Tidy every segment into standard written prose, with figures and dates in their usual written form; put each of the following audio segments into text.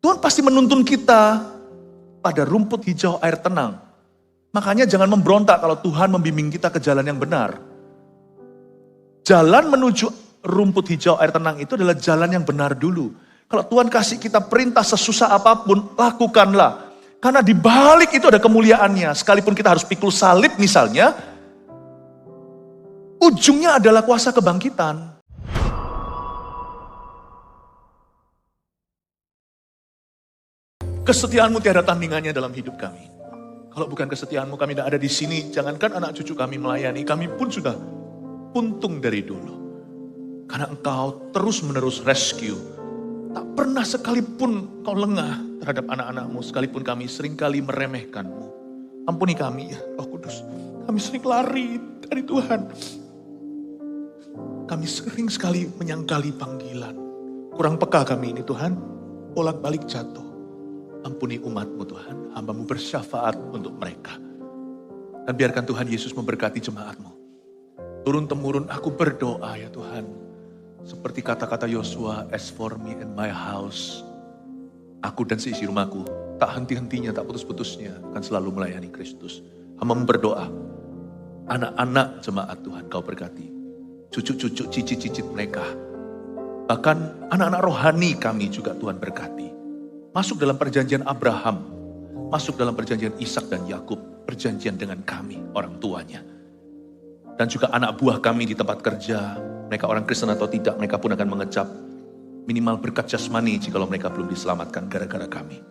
Tuhan pasti menuntun kita pada rumput hijau air tenang. Makanya jangan memberontak kalau Tuhan membimbing kita ke jalan yang benar. Jalan menuju rumput hijau air tenang itu adalah jalan yang benar dulu. Kalau Tuhan kasih kita perintah sesusah apapun, lakukanlah. Karena di balik itu ada kemuliaannya. Sekalipun kita harus pikul salib misalnya, ujungnya adalah kuasa kebangkitan. Kesetiaanmu tiada tandingannya dalam hidup kami. Kalau bukan kesetiaanmu kami tidak ada di sini. Jangankan anak cucu kami melayani, kami pun sudah puntung dari dulu. Karena engkau terus menerus rescue. Tak pernah sekalipun kau lengah terhadap anak-anakmu. Sekalipun kami seringkali meremehkanmu. Ampuni kami ya Roh Kudus. Kami sering lari dari Tuhan. Kami sering sekali menyangkali panggilan. Kurang peka kami ini Tuhan. Bolak-balik jatuh. Ampuni umat-Mu Tuhan. Hamba-Mu bersyafaat untuk mereka. Dan biarkan Tuhan Yesus memberkati jemaat-Mu. Turun-temurun aku berdoa ya Tuhan. Seperti kata-kata Yosua, as for me and my house. Aku dan seisi rumahku, tak henti-hentinya, tak putus-putusnya, akan selalu melayani Kristus. Hamba berdoa, anak-anak jemaat Tuhan kau berkati. Cucu-cucu, cicit-cicit mereka. Bahkan anak-anak rohani kami juga Tuhan berkati. Masuk dalam perjanjian Abraham. Masuk dalam perjanjian Ishak dan Yakub. Perjanjian dengan kami, orang tuanya. Dan juga anak buah kami di tempat kerja. Mereka orang Kristen atau tidak, mereka pun akan mengecap minimal berkat jasmani jikalau mereka belum diselamatkan gara-gara kami.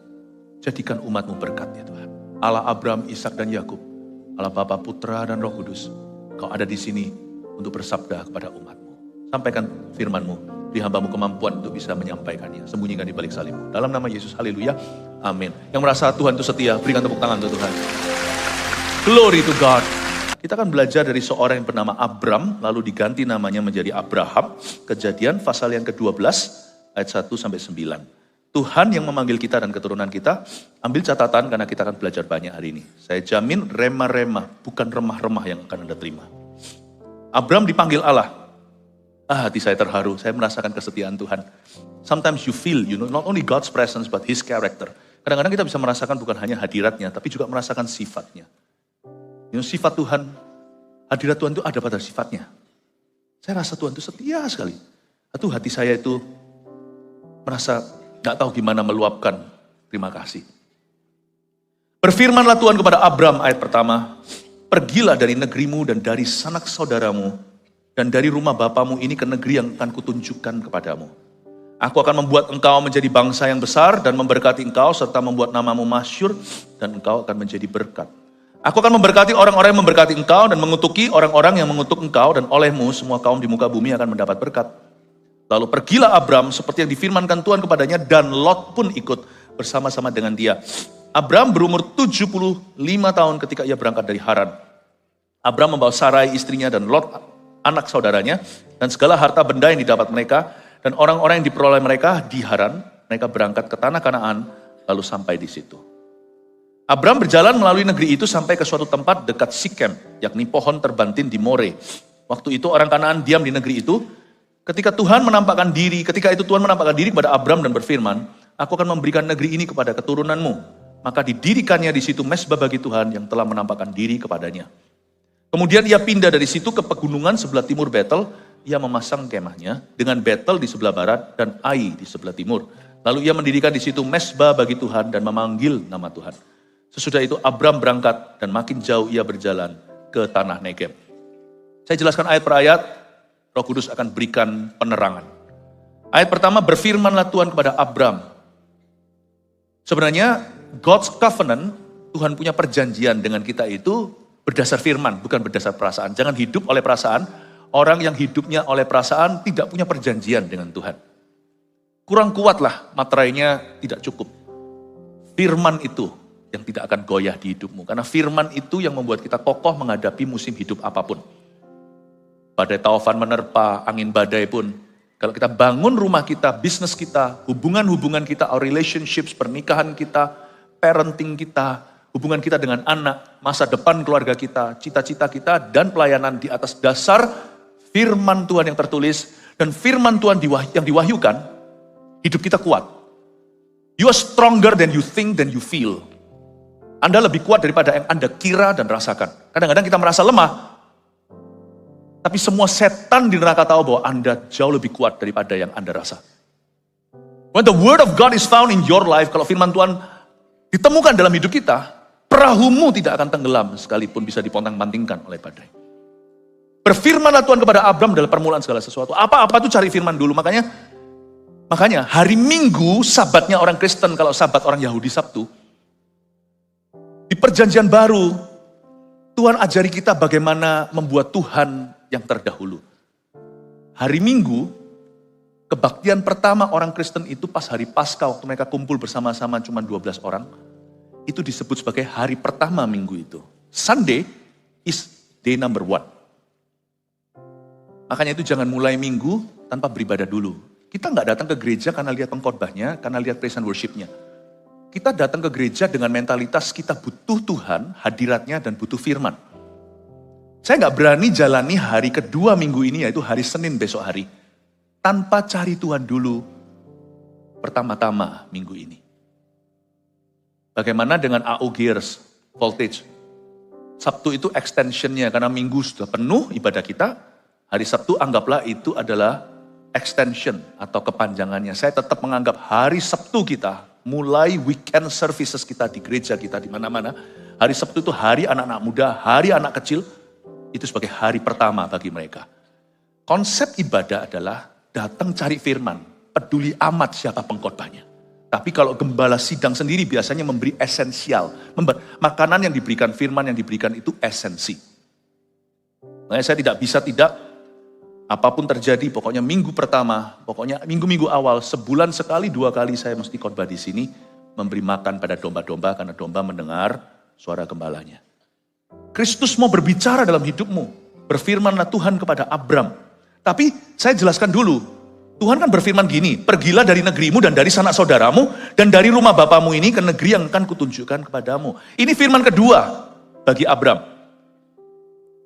Jadikan umat-Mu berkat ya Tuhan. Allah Abraham, Ishak dan Yakub, Allah Bapa, Putra dan Roh Kudus, Kau ada di sini untuk bersabda kepada umat-Mu. Sampaikan firman-Mu, beri hamba-Mu kemampuan untuk bisa menyampaikannya. Sembunyikan di balik salib-Mu. Dalam nama Yesus, haleluya, amin. Yang merasa Tuhan itu setia, berikan tepuk tangan untuk Tuhan. Glory to God. Kita akan belajar dari seorang yang bernama Abram, lalu diganti namanya menjadi Abraham. Kejadian pasal yang ke-12, ayat 1-9. Tuhan yang memanggil kita dan keturunan kita, ambil catatan karena kita akan belajar banyak hari ini. Saya jamin remah-remah, bukan remah-remah yang akan Anda terima. Abram dipanggil Allah. Hati saya terharu, saya merasakan kesetiaan Tuhan. Sometimes you feel, not only God's presence, but His character. Kadang-kadang kita bisa merasakan bukan hanya hadiratnya, tapi juga merasakan sifatnya. Sifat Tuhan, hadirat Tuhan itu ada pada sifatnya. Saya rasa Tuhan itu setia sekali. Atau hati saya itu merasa gak tahu gimana meluapkan terima kasih. Berfirmanlah Tuhan kepada Abram ayat pertama, pergilah dari negerimu dan dari sanak saudaramu dan dari rumah bapamu ini ke negeri yang akan kutunjukkan kepadamu. Aku akan membuat engkau menjadi bangsa yang besar dan memberkati engkau serta membuat namamu masyhur dan engkau akan menjadi berkat. Aku akan memberkati orang-orang yang memberkati engkau dan mengutuki orang-orang yang mengutuk engkau dan olehmu semua kaum di muka bumi akan mendapat berkat. Lalu pergilah Abram seperti yang difirmankan Tuhan kepadanya dan Lot pun ikut bersama-sama dengan dia. Abram berumur 75 tahun ketika ia berangkat dari Haran. Abram membawa Sarai istrinya dan Lot anak saudaranya dan segala harta benda yang didapat mereka dan orang-orang yang diperoleh mereka di Haran. Mereka berangkat ke tanah Kanaan lalu sampai di situ. Abram berjalan melalui negeri itu sampai ke suatu tempat dekat Sikem, yakni pohon terbantin di More. Waktu itu orang Kanaan diam di negeri itu. Ketika Tuhan menampakkan diri kepada Abram dan berfirman, aku akan memberikan negeri ini kepada keturunanmu. Maka didirikannya di situ mezbah bagi Tuhan yang telah menampakkan diri kepadanya. Kemudian ia pindah dari situ ke pegunungan sebelah timur Betel. Ia memasang kemahnya dengan Betel di sebelah barat dan Ai di sebelah timur. Lalu ia mendirikan di situ mezbah bagi Tuhan dan memanggil nama Tuhan. Sesudah itu Abram berangkat dan makin jauh ia berjalan ke tanah Negeb. Saya jelaskan ayat per ayat, Roh Kudus akan berikan penerangan. Ayat pertama, berfirmanlah Tuhan kepada Abram. Sebenarnya God's covenant, Tuhan punya perjanjian dengan kita itu berdasar firman, bukan berdasar perasaan. Jangan hidup oleh perasaan, orang yang hidupnya oleh perasaan tidak punya perjanjian dengan Tuhan. Kurang kuatlah, materainya tidak cukup. Firman itu yang tidak akan goyah di hidupmu. Karena firman itu yang membuat kita kokoh menghadapi musim hidup apapun. Badai taufan menerpa, angin badai pun. Kalau kita bangun rumah kita, bisnis kita, hubungan-hubungan kita, our relationships, pernikahan kita, parenting kita, hubungan kita dengan anak, masa depan keluarga kita, cita-cita kita, dan pelayanan di atas dasar firman Tuhan yang tertulis, dan firman Tuhan yang diwahyukan, hidup kita kuat. You are stronger than you think, than you feel. Anda lebih kuat daripada yang Anda kira dan rasakan. Kadang-kadang kita merasa lemah, tapi semua setan di neraka tahu bahwa Anda jauh lebih kuat daripada yang Anda rasa. When the word of God is found in your life, kalau firman Tuhan ditemukan dalam hidup kita, perahumu tidak akan tenggelam sekalipun bisa dipontang-pantingkan oleh badai. Berfirmanlah Tuhan kepada Abram dalam permulaan segala sesuatu. Apa-apa itu cari firman dulu. Makanya hari Minggu, sabatnya orang Kristen, kalau sabat orang Yahudi Sabtu, di perjanjian baru, Tuhan ajari kita bagaimana membuat Tuhan yang terdahulu. Hari Minggu, kebaktian pertama orang Kristen itu pas hari Paskah, waktu mereka kumpul bersama-sama cuma 12 orang, itu disebut sebagai hari pertama minggu itu. Sunday is day number 1. Makanya itu jangan mulai minggu tanpa beribadah dulu. Kita nggak datang ke gereja karena lihat pengkhotbahnya, karena lihat praise and worship-nya. Kita datang ke gereja dengan mentalitas kita butuh Tuhan, hadiratnya, dan butuh firman. Saya nggak berani jalani hari kedua minggu ini, yaitu hari Senin besok hari, tanpa cari Tuhan dulu pertama-tama minggu ini. Bagaimana dengan AO Gears Voltage? Sabtu itu extensionnya, karena minggu sudah penuh ibadah kita, hari Sabtu anggaplah itu adalah extension atau kepanjangannya. Saya tetap menganggap hari Sabtu kita, mulai weekend services kita di gereja kita di mana-mana, hari Sabtu itu hari anak-anak muda, hari anak kecil, itu sebagai hari pertama bagi mereka. Konsep ibadah adalah datang cari firman, peduli amat siapa pengkhotbahnya. Tapi kalau gembala sidang sendiri biasanya memberi esensial, makanan yang diberikan, firman yang diberikan itu esensi. Makanya saya tidak bisa apapun terjadi, pokoknya minggu pertama, pokoknya minggu-minggu awal, sebulan sekali, 2 kali saya mesti khotbah di sini, memberi makan pada domba-domba, karena domba mendengar suara gembalanya. Kristus mau berbicara dalam hidupmu, berfirmanlah Tuhan kepada Abram. Tapi saya jelaskan dulu, Tuhan kan berfirman gini, pergilah dari negerimu dan dari sanak saudaramu, dan dari rumah bapamu ini ke negeri yang akan kutunjukkan kepadamu. Ini firman kedua bagi Abram.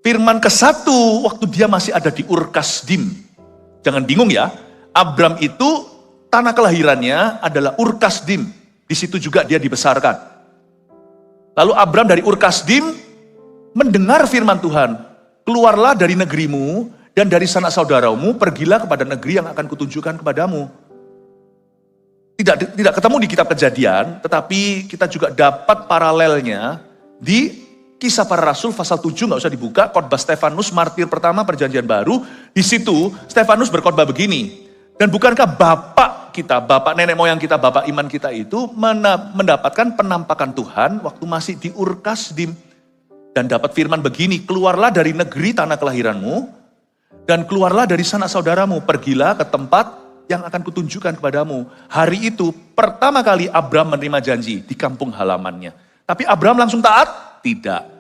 Firman ke-1 waktu dia masih ada di Ur Kasdim. Jangan bingung ya, Abram itu tanah kelahirannya adalah Ur Kasdim. Di situ juga dia dibesarkan. Lalu Abram dari Ur Kasdim mendengar firman Tuhan. Keluarlah dari negerimu dan dari sanak saudaramu, pergilah kepada negeri yang akan kutunjukkan kepadamu. Tidak ketemu di kitab Kejadian, tetapi kita juga dapat paralelnya di Kisah Para Rasul pasal 7, nggak usah dibuka, khotbah Stefanus, martir pertama perjanjian baru. Di situ Stefanus berkhotbah begini, dan bukankah bapak kita, bapak nenek moyang kita, bapak iman kita itu mendapatkan penampakan Tuhan waktu masih di Ur Kasdim, dan dapat firman begini, keluarlah dari negeri tanah kelahiranmu, dan keluarlah dari sanak saudaramu, pergilah ke tempat yang akan kutunjukkan kepadamu. Hari itu pertama kali Abram menerima janji di kampung halamannya. Tapi Abram langsung taat? Tidak.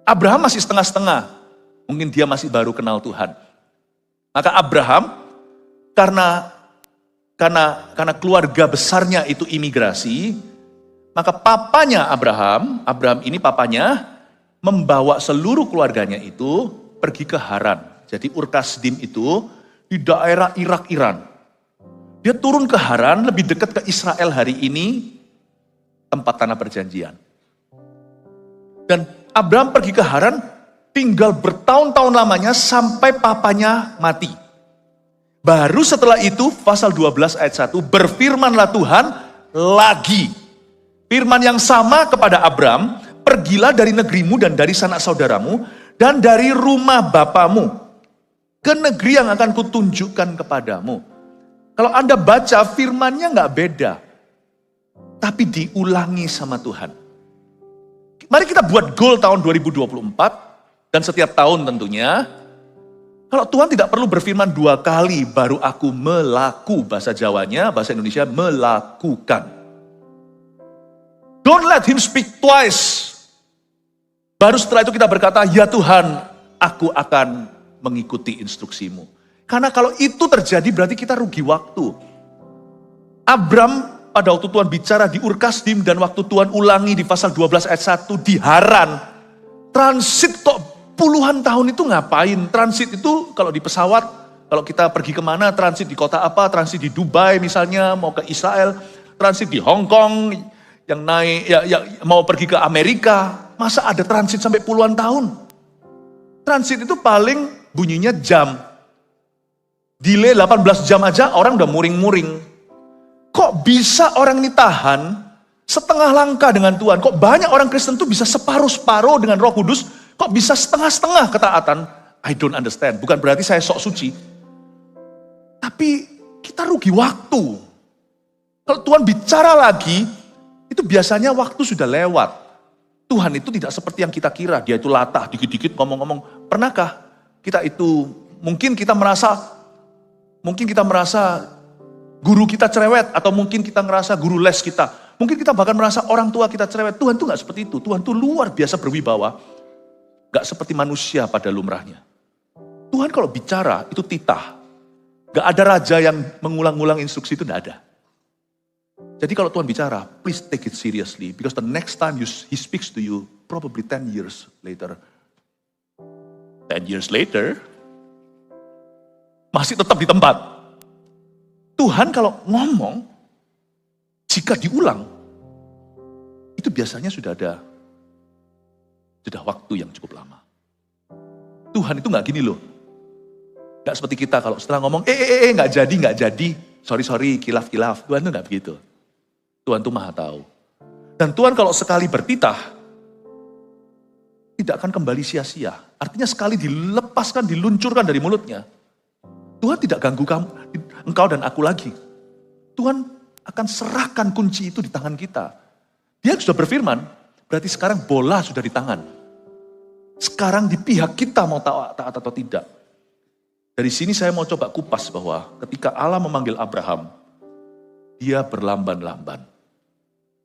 Abraham masih setengah-setengah. Mungkin dia masih baru kenal Tuhan. Maka Abraham, karena keluarga besarnya itu imigrasi, maka papanya Abraham ini papanya, membawa seluruh keluarganya itu pergi ke Haran. Jadi Ur Kasdim itu di daerah Irak, Iran. Dia turun ke Haran, lebih dekat ke Israel hari ini, tempat tanah perjanjian. Dan Abraham pergi ke Haran, tinggal bertahun-tahun lamanya sampai papanya mati. Baru setelah itu, pasal 12 ayat 1, berfirmanlah Tuhan lagi. Firman yang sama kepada Abram, pergilah dari negerimu dan dari sanak saudaramu, dan dari rumah bapamu, ke negeri yang akan kutunjukkan kepadamu. Kalau Anda baca firmannya nggak beda, tapi diulangi sama Tuhan. Mari kita buat goal tahun 2024, dan setiap tahun tentunya, kalau Tuhan tidak perlu berfirman 2 kali, baru aku melaku, bahasa Jawanya, bahasa Indonesia, melakukan. Don't let him speak twice. Baru setelah itu kita berkata, ya Tuhan, aku akan mengikuti instruksimu. Karena kalau itu terjadi berarti kita rugi waktu. Abram pada waktu Tuhan bicara di Ur Kasdim dan waktu Tuhan ulangi di pasal 12 ayat 1 di Haran. Transit kok puluhan tahun itu ngapain? Transit itu kalau di pesawat, kalau kita pergi kemana, transit di kota apa, transit di Dubai misalnya, mau ke Israel. transit di Hong Kong, yang naik, yang mau pergi ke Amerika. Masa ada transit sampai puluhan tahun? Transit itu paling bunyinya jam. Delay 18 jam aja orang udah muring-muring. Kok bisa orang ini tahan setengah langkah dengan Tuhan? Kok banyak orang Kristen tuh bisa separuh-separuh dengan Roh Kudus? Kok bisa setengah-setengah ketaatan? I don't understand. Bukan berarti saya sok suci. Tapi kita rugi waktu. Kalau Tuhan bicara lagi, itu biasanya waktu sudah lewat. Tuhan itu tidak seperti yang kita kira. Dia itu latah, dikit-dikit ngomong-ngomong. Pernahkah kita itu, mungkin kita merasa guru kita cerewet, atau mungkin kita ngerasa guru les kita. Mungkin kita bahkan merasa orang tua kita cerewet. Tuhan tuh gak seperti itu. Tuhan tuh luar biasa berwibawa. Gak seperti manusia pada lumrahnya. Tuhan kalau bicara itu titah. Gak ada raja yang mengulang-ulang instruksi, itu gak ada. Jadi kalau Tuhan bicara, please take it seriously. Because the next time He speaks to you, probably 10 years later. 10 years later, masih tetap di tempat. Tuhan kalau ngomong, jika diulang, itu biasanya sudah ada waktu yang cukup lama. Tuhan itu gak gini loh. Gak seperti kita kalau setelah ngomong, gak jadi. Sorry, kilaf. Tuhan tuh gak begitu. Tuhan tuh maha tahu. Dan Tuhan kalau sekali bertitah, tidak akan kembali sia-sia. Artinya sekali dilepaskan, diluncurkan dari mulutnya, Tuhan tidak ganggu engkau dan aku lagi. Tuhan akan serahkan kunci itu di tangan kita. Dia sudah berfirman, berarti sekarang bola sudah di tangan. Sekarang di pihak kita mau taat atau tidak. Dari sini saya mau coba kupas bahwa ketika Allah memanggil Abraham, dia berlamban-lamban.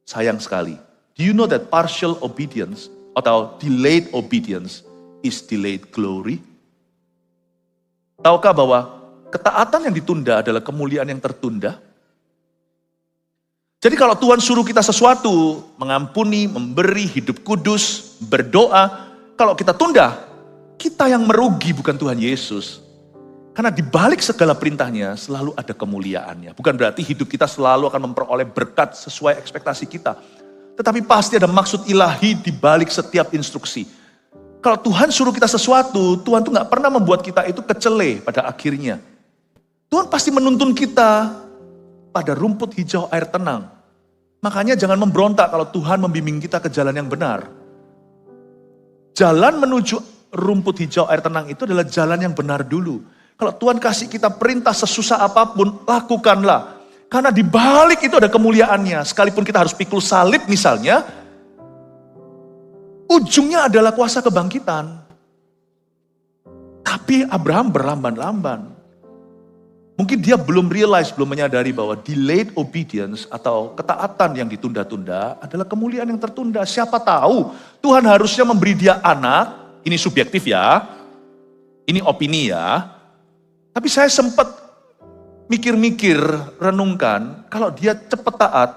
Sayang sekali. Do you know that partial obedience atau delayed obedience is delayed glory? Tahukah bahwa ketaatan yang ditunda adalah kemuliaan yang tertunda? Jadi kalau Tuhan suruh kita sesuatu, mengampuni, memberi, hidup kudus, berdoa, kalau kita tunda, kita yang merugi bukan Tuhan Yesus. Karena di balik segala perintahnya selalu ada kemuliaannya. Bukan berarti hidup kita selalu akan memperoleh berkat sesuai ekspektasi kita. Tetapi pasti ada maksud ilahi di balik setiap instruksi. Kalau Tuhan suruh kita sesuatu, Tuhan tuh gak pernah membuat kita itu kecele pada akhirnya. Tuhan pasti menuntun kita pada rumput hijau air tenang. Makanya jangan memberontak kalau Tuhan membimbing kita ke jalan yang benar. Jalan menuju rumput hijau air tenang itu adalah jalan yang benar dulu. Kalau Tuhan kasih kita perintah sesusah apapun, lakukanlah. Karena di balik itu ada kemuliaannya. Sekalipun kita harus pikul salib misalnya, ujungnya adalah kuasa kebangkitan. Tapi Abraham berlamban-lamban. Mungkin dia belum menyadari bahwa delayed obedience atau ketaatan yang ditunda-tunda adalah kemuliaan yang tertunda. Siapa tahu Tuhan harusnya memberi dia anak, ini subjektif ya, ini opini ya. Tapi saya sempat mikir-mikir, renungkan, kalau dia cepat taat,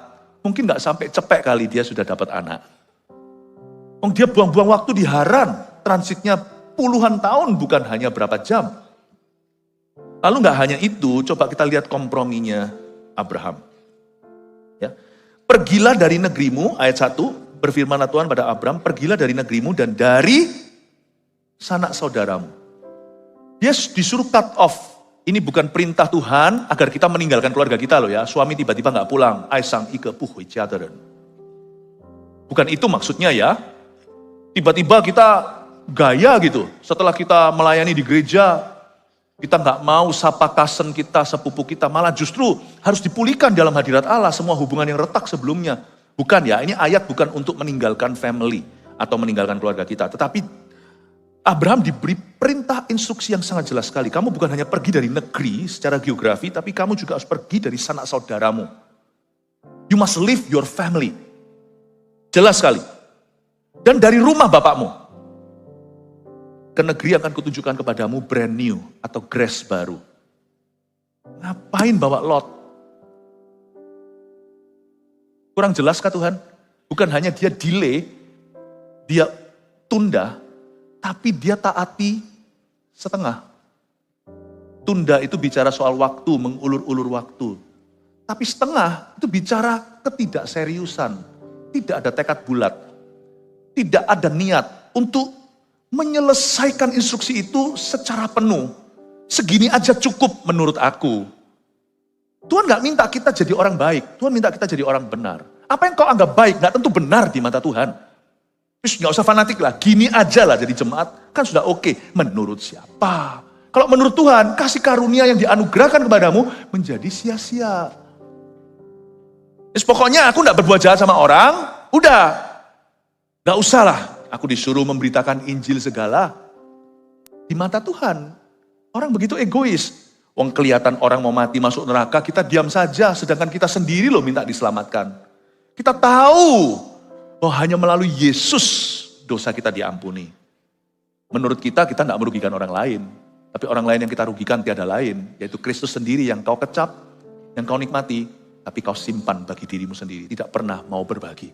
mungkin gak sampai cepek kali dia sudah dapat anak. Dia buang-buang waktu di Haran, transitnya puluhan tahun bukan hanya berapa jam. Lalu gak hanya itu, coba kita lihat komprominya Abraham. Ya. Pergilah dari negerimu, ayat 1, berfirmanlah Tuhan pada Abraham, pergilah dari negerimu dan dari sanak saudaramu. Dia disuruh cut off. Ini bukan perintah Tuhan agar kita meninggalkan keluarga kita loh ya. Suami tiba-tiba gak pulang. Bukan itu maksudnya ya. Tiba-tiba kita gaya gitu. Setelah kita melayani di gereja, kita gak mau sapa kasen kita, sepupu kita. Malah justru harus dipulihkan dalam hadirat Allah semua hubungan yang retak sebelumnya. Bukan ya, ini ayat bukan untuk meninggalkan family atau meninggalkan keluarga kita. Tetapi Abraham diberi perintah instruksi yang sangat jelas sekali. Kamu bukan hanya pergi dari negeri secara geografi, tapi kamu juga harus pergi dari sanak saudaramu. You must leave your family. Jelas sekali. Dan dari rumah bapakmu. Ke negeri akan kutunjukkan kepadamu brand new atau grace baru. Ngapain bawa Lot? Kurang jelas kah Tuhan? Bukan hanya dia delay, dia tunda, tapi dia taati setengah. Tunda itu bicara soal waktu, mengulur-ulur waktu. Tapi setengah itu bicara ketidakseriusan. Tidak ada tekad bulat. Tidak ada niat untuk menyelesaikan instruksi itu secara penuh. Segini aja cukup menurut aku. Tuhan gak minta kita jadi orang baik. Tuhan minta kita jadi orang benar. Apa yang kau anggap baik gak tentu benar di mata Tuhan. Terus gak usah fanatik lah. Gini aja lah jadi jemaat. Kan sudah oke. Menurut siapa? Kalau menurut Tuhan, kasih karunia yang dianugerahkan kepadamu menjadi sia-sia. Pokoknya aku gak berbuat jahat sama orang. Udah. Gak usah lah. Aku disuruh memberitakan Injil segala. Di mata Tuhan. Orang begitu egois. Wong kelihatan orang mau mati masuk neraka, kita diam saja, sedangkan kita sendiri loh minta diselamatkan. Kita tahu bahwa hanya melalui Yesus dosa kita diampuni. Menurut kita gak merugikan orang lain. Tapi orang lain yang kita rugikan tiada lain, yaitu Kristus sendiri yang kau kecap, yang kau nikmati, tapi kau simpan bagi dirimu sendiri. Tidak pernah mau berbagi.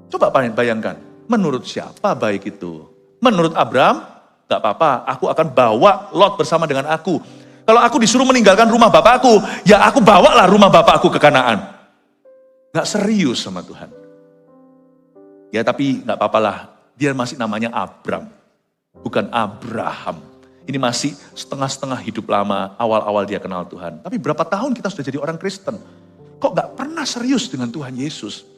Coba bayangkan, menurut siapa baik itu? Menurut Abraham, gak apa-apa, aku akan bawa Lot bersama dengan aku. Kalau aku disuruh meninggalkan rumah bapakku, ya aku bawalah rumah bapakku ke Kanaan. Gak serius sama Tuhan. Ya tapi gak apa-apalah, dia masih namanya Abram, bukan Abraham. Ini masih setengah-setengah hidup lama, awal-awal dia kenal Tuhan. Tapi berapa tahun kita sudah jadi orang Kristen? Kok gak pernah serius dengan Tuhan Yesus?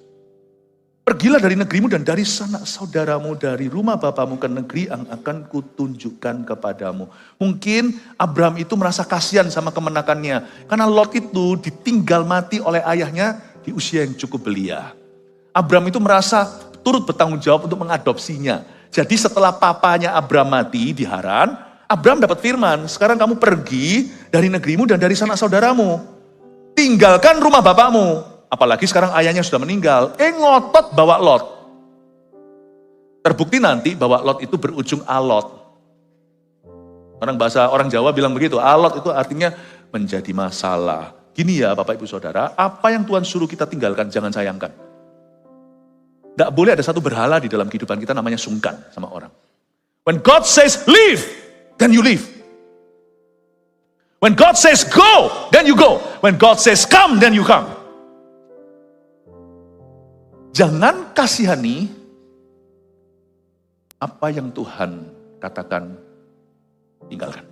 Pergilah dari negerimu dan dari sanak saudaramu, dari rumah bapamu ke negeri yang akan kutunjukkan kepadamu. Mungkin Abraham itu merasa kasihan sama kemenakannya. Karena Lot itu ditinggal mati oleh ayahnya di usia yang cukup belia. Abraham itu merasa turut bertanggung jawab untuk mengadopsinya. Jadi setelah papanya Abraham mati di Haran, Abraham dapat firman, sekarang kamu pergi dari negerimu dan dari sanak saudaramu. Tinggalkan rumah bapakmu. Apalagi sekarang ayahnya sudah meninggal. Ngotot bawa Lot. Terbukti nanti bahwa Lot itu berujung alot. Orang Jawa bilang begitu. Alot itu artinya menjadi masalah. Gini ya Bapak Ibu Saudara, apa yang Tuhan suruh kita tinggalkan jangan sayangkan. Tidak boleh ada satu berhala di dalam kehidupan kita namanya sungkan sama orang. When God says leave, then you leave. When God says go, then you go. When God says come, then you come. Jangan kasihani apa yang Tuhan katakan tinggalkan.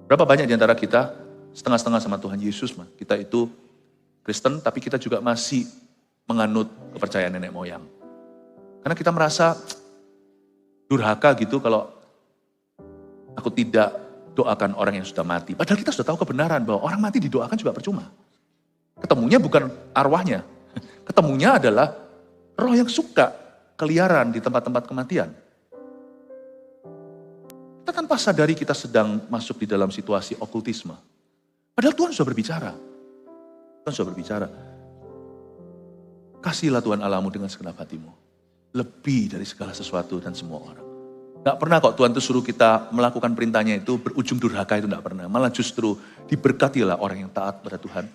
Berapa banyak di antara kita setengah-setengah sama Tuhan Yesus, kita itu Kristen tapi kita juga masih menganut kepercayaan nenek moyang. Karena kita merasa durhaka gitu kalau aku tidak doakan orang yang sudah mati. Padahal kita sudah tahu kebenaran bahwa orang mati didoakan juga percuma. Ketemunya bukan arwahnya, ketemunya adalah roh yang suka keliaran di tempat-tempat kematian. Kita tanpa sadari kita sedang masuk di dalam situasi okultisme. Padahal Tuhan sudah berbicara. Tuhan sudah berbicara. Kasihilah Tuhan Allahmu dengan segenap hatimu. Lebih dari segala sesuatu dan semua orang. Gak pernah kok Tuhan itu suruh kita melakukan perintahnya itu berujung durhaka, itu gak pernah. Malah justru diberkatilah orang yang taat pada Tuhan.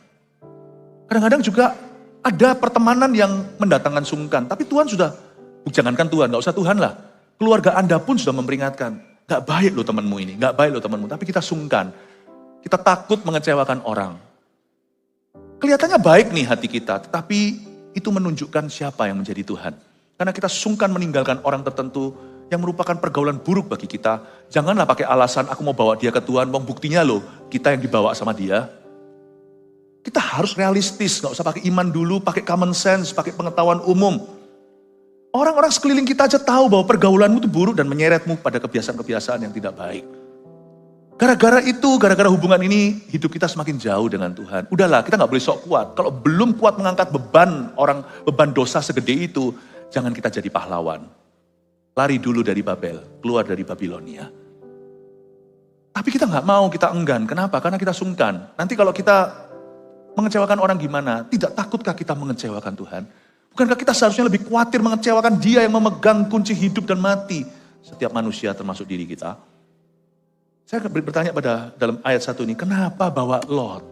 Kadang-kadang juga ada pertemanan yang mendatangkan sungkan. Tapi Tuhan sudah, jangankan Tuhan, gak usah Tuhan lah. Keluarga Anda pun sudah memperingatkan. Gak baik loh temanmu ini, gak baik loh temanmu. Tapi kita sungkan. Kita takut mengecewakan orang. Kelihatannya baik nih hati kita, tetapi itu menunjukkan siapa yang menjadi Tuhan. Karena kita sungkan meninggalkan orang tertentu yang merupakan pergaulan buruk bagi kita. Janganlah pakai alasan aku mau bawa dia ke Tuhan, buktinya loh kita yang dibawa sama dia. Kita harus realistis, gak usah pakai iman dulu, pakai common sense, pakai pengetahuan umum. Orang-orang sekeliling kita aja tahu bahwa pergaulanmu itu buruk dan menyeretmu pada kebiasaan-kebiasaan yang tidak baik. Gara-gara itu, gara-gara hubungan ini, hidup kita semakin jauh dengan Tuhan. Udahlah, kita gak boleh sok kuat. Kalau belum kuat mengangkat beban dosa segede itu, jangan kita jadi pahlawan. Lari dulu dari Babel, keluar dari Babilonia. Tapi kita gak mau, kita enggan. Kenapa? Karena kita sungkan. Nanti kalau kita mengecewakan orang gimana? Tidak takutkah kita mengecewakan Tuhan? Bukankah kita seharusnya lebih khawatir mengecewakan Dia yang memegang kunci hidup dan mati setiap manusia termasuk diri kita? Saya bertanya dalam ayat 1 ini, kenapa bawa Lot?